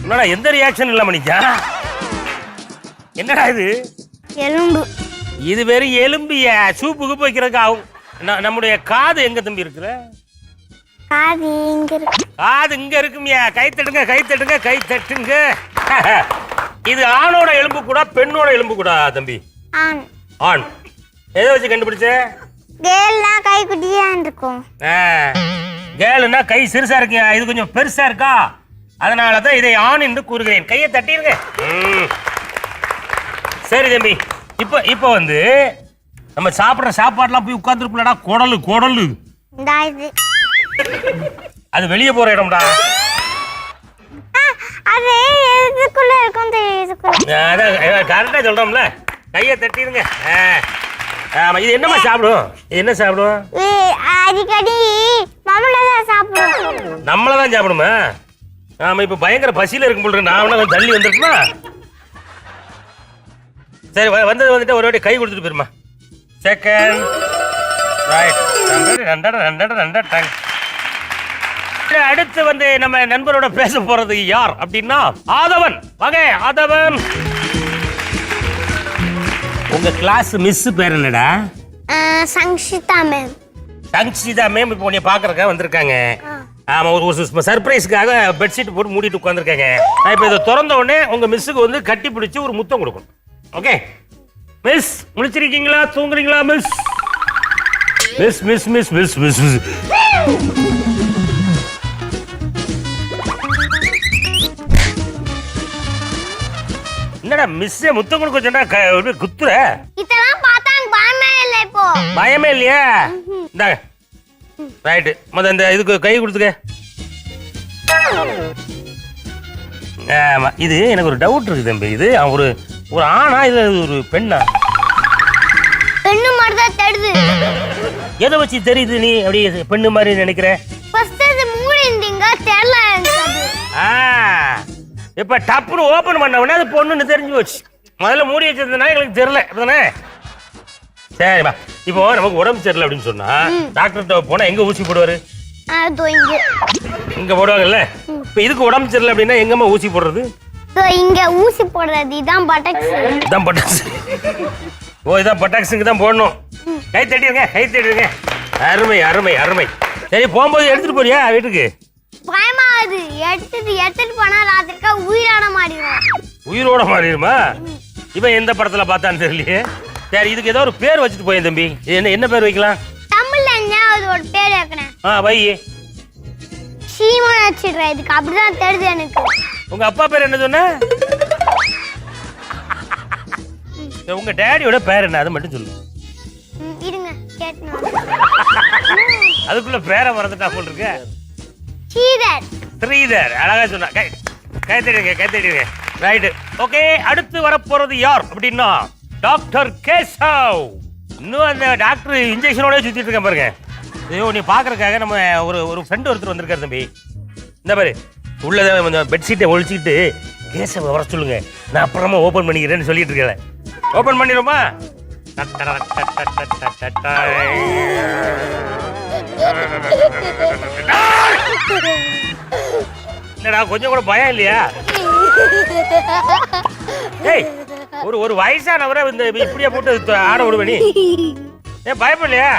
என்னடா எந்த ரியாக்ஷன் இல்ல மணிக்கா? என்னடா இது? எலும்பு. இது வெறும் எலும்பியா? சூப்புக்கு வைக்கிறதுக்கு ஆகும். நம்முடைய காது எங்க தம்பி இருக்குற? காது இங்க இருக்கு. காது இங்க இருக்குமியா? கை தட்டுங்க. இது ஆணோட எலும்பு கூட பெண்ணோட எலும்பு கூட தம்பி? ஆண். எதை வச்சு கண்டுபிடிச்ச? கேல்னா கை குட்டியா இருக்கும். கேல்னா கை சிறுசா இருக்கு, இது கொஞ்சம் பெருசா இருக்கா, அதனாலதான் இதை ஆண் என்று கூறுகிறேன். கையை தட்டிருங்க. சரி தம்பி, இப்போ வந்து நம்ம சாப்பிடுற சாப்பாடுலாம் போய் உட்கார்ந்துருப்பலடா, குடலு அது வெளியே போற இடம்டா. அது இதுக்குள்ள இருக்கும், இதுக்குள்ள. அதான் கரெக்டா சொல்றோம்ல. கையை தட்டிருங்க. ஆமா, இது என்னமா சாப்பிடும்? என்ன சாப்பிடும்? அடிக்கடி நம்மளதான் சாப்பிடும். நம்மளதான் சாப்பிடுமா? ஆமா, இப்ப பயங்கர பசியில இருக்கும் போல. நான் தள்ளி வந்துருக்குமா? சரி, வந்துட்டு ஒரு வாட்டி கை கொடுத்துட்டு போயிருமா. Second right. அடுத்து வந்து நம்ம நண்பரோட பேச போறது யார் அப்படின்னா ஆதவன். வாங்க ஆதவன். உங்க கிளாஸ் மிஸ் பேர் என்னடா? சங்ஷிதா மேம். சங்ஷிதா மேம் இப்போ உன்னை பாக்குறதுக்காக வந்திருக்காங்க. ஆமா, ஒரு சர்ப்ரைஸ்க்காக பெட்ஷீட் போட்டு மூடிட்டு உட்காந்துருக்காங்க. நான் இப்போ இதை திறந்த உடனே உங்க மிஸ்ஸுக்கு வந்து கட்டி பிடிச்சி ஒரு முத்தம் கொடுக்கணும். ஓகே மிஸ், முடிச்சிருக்கீங்களா? தூங்குறீங்களா மிஸ்? மிஸ். என்னடா மிஸ் முத்தம் கொடுக்க சொன்னா குத்துற? இதெல்லாம் பார்த்தா பயமே இல்ல. இப்போ பயமே இல்லையா? இந்தாங்க ரைட்டு. இந்த இதுக்கு கை கொடுத்துக்க. ஆமா, இது எனக்கு ஒரு டவுட் இருக்கு தம்பி. இது ஒரு ஆணா இல்ல ஒரு பெண்ணா? பெண்ணு மாதிரி தான் தெரியுது. எதை வச்சு தெரியுது நீ அப்படி பெண்ணு மாதிரி நினைக்கிற? ஃபர்ஸ்ட் அது மூடி இருந்தீங்க தெரியல எனக்கு. இப்ப டப்புன்னு ஓபன் பண்ண உடனே அது பொண்ணுன்னு தெரிஞ்சு போச்சு. முதல்ல மூடி வச்சிருந்தா எங்களுக்கு தெரியல, அப்படிதானே? சரிப்பா, இப்போ நமக்கு உடம்பு சரியில்லை அப்படின்னு சொன்னா டாக்டர்கிட்ட போனா எங்க ஊசி போடுவாரு? இங்க போடுவாங்கல்ல. இப்ப இதுக்கு உடம்பு சரியில்லை அப்படின்னா எங்கம்மா ஊசி போடுறது? இங்க ஊசி போடுறது. இதான் பட்டாக்ஸ். ஓ, இதான் பட்டாக்ஸுக்கு தான் போடணும். கை தட்டிடுங்க. அருமை. சரி, போகும்போது எடுத்துட்டு போறியா வீட்டுக்கு? பயமாகுது. எடுத்துட்டு போனா ராத்திரிக்கா உயிரோட மாறிடுமா? இவன் எந்த படத்துல பார்த்தான்னு தெரியலையே. சரி, இதுக்கு ஏதோ ஒரு பேர் வச்சுட்டு போய் தம்பி. என்ன பேர் வைக்கலாம்? தமிழ்ல ஒரு பேர் வைக்கணும். வை. சீமான் வச்சிடுறேன். இதுக்கு அப்படிதான் தெரியுது எனக்கு. உங்க அப்பா பேர் என்ன சொன்ன? உங்க டேடியோட பேர் என்ன, அது மட்டும் சொல்லு. இருங்க கேட்கணும். அதுக்குள்ள பேரை மறந்துட்டா போல் இருக்க. ஸ்ரீதர். அழகா சொன்னா. கை தட்டிடுங்க. ரைட்டு. ஓகே, அடுத்து வரப்போறது யார் அப்படின்னா டாக்டர் கேசவ். இன்னும் அந்த டாக்டர் இன்ஜெக்ஷனோட சுத்திட்டு இருக்கேன் பாருங்க. ஐயோ, நீ பாக்குறதுக்காக நம்ம ஒரு ஃப்ரெண்ட் ஒருத்தர் வந்திருக்காரு தம்பி. இந்த பாரு, உள்ள பெட்ஷீட்டை ஒழிச்சுக்கிட்டு கேசவ வர சொல்லுங்க, நான் அப்புறமா ஓபன் பண்ணிக்கிறேன்னு சொல்லிட்டு இருக்கேன். ஓபன் பண்ணிடுமா? என்னடா கொஞ்சம் கூட பயம் இல்லையா? ஏய், ஒரு வயசானவரை இந்த இப்படியே போட்டு ஆட விடுவ நீ? ஏன் பயப்படலையா?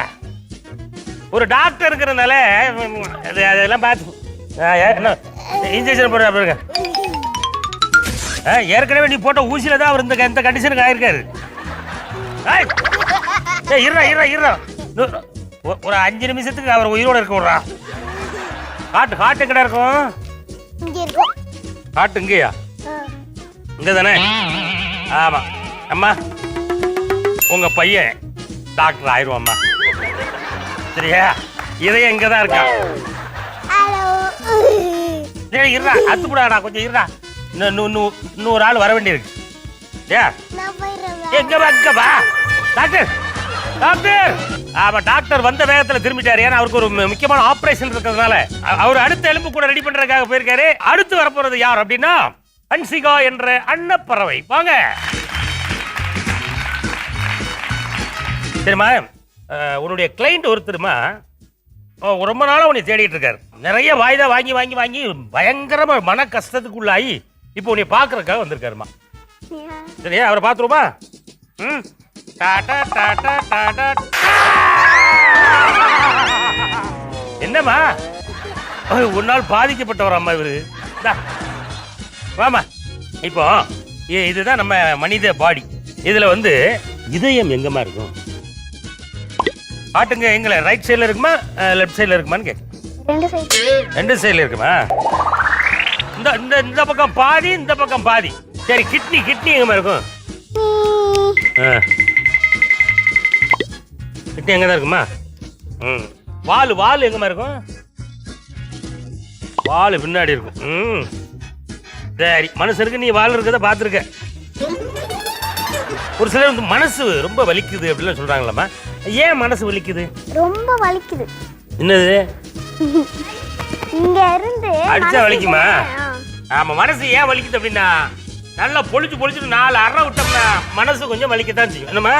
ஒரு டாக்டர் இருக்கிறதுனால அதெல்லாம் பார்த்து என்ன இன்ஜெக்ஷன் போடுற பாருங்க. ஏற்கனவே நீ போட்ட ஊசியில தான் அவர் இந்த கண்டிஷனுக்கு ஆயிருக்காரு. இருறா ஒரு 5 நிமிஷத்துக்கு அவர் உயிரோட இருக்க விடுறா. காட்டு எங்கடா இருக்கும்? காட்டு இங்கேயா? இங்க தானே? ஆமா அம்மா, உங்க பையன் டாக்டர் ஆயிடுவாம்மா. சரியா? இதயம் இங்க தான் இருக்கா. இருறா, அத்துப்படாடா, கொஞ்சம் இருறா. இன்னொரு ஆள் வர வேண்டியிருக்கு. எங்க வா டாக்டர். ஆமா, டாக்டர் வந்த வேகத்துல திரும்பிட்டாரு. ஏன்னா அவருக்கு ஒரு முக்கியமான ஆபரேஷன் இருக்கிறதுனால அவர் அடுத்த எலும்பு கூட ரெடி பண்றதுக்காக போயிருக்காரு. அடுத்து வரப்போறது யார் அப்படின்னா ஹன்சிகா என்ற அன்னப்பறவை. வாங்க. சரிம்மா, உன்னுடைய கிளைண்ட் ஒருத்தருமா ரொம்ப நாளா உன்னை தேடிட்டு இருக்காரு. நிறைய வாய்தா வாங்கி வாங்கி வாங்கி பயங்கரமா மன கஷ்டத்துக்குள்ளாகி இப்போ உன்னை பாக்குறதுக்காக வந்திருக்காருமா. சரியா? அவரை பாத்துருமா? என்னம்மா உன்னால் பாதிக்கப்பட்டவர் அம்மா இவரு. வாமா. இப்போ இதுதான் நம்ம மனித பாடி. இதுல வந்து இதயம் எங்கம்மா இருக்கும்? காட்டுங்க. எங்களை ரைட் சைடுல இருக்குமா லெஃப்ட் சைடுல இருக்குமான்னு கேட்க. ரெண்டு சைடுல இருக்குமா? இந்த பக்கம் பாதி, இந்த பக்கம் பாதி. சரி, கிட்னி எங்கம்மா இருக்கும்? கிட்னி எங்க தான் இருக்குமா? வால் எங்கம்மா இருக்கும்? வால் பின்னாடி இருக்கும். சரி, மனுஷனுக்கு நீ வால் இருக்கிறத பார்த்துருக்க. ஒரு சிலர் வந்து மனசு ரொம்ப வலிக்குது அப்படிலாம் சொல்றாங்களாம்மா. ஏன் மனசு வலிக்குது? ரொம்ப வலிக்குது. என்னது? இங்க இருந்து அடிச்சா வலிக்குமா? ஆமா, மனசு ஏன் வலிக்குது அப்படின்னா நல்லா பொழிச்சுட்டு 4 அரை விட்டோம்னா மனசு கொஞ்சம் வலிக்கத்தான் செய்யும். என்னம்மா?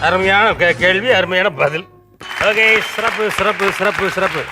அருமையான கேள்வி, அருமையான பதில். ஓகே, சிறப்பு.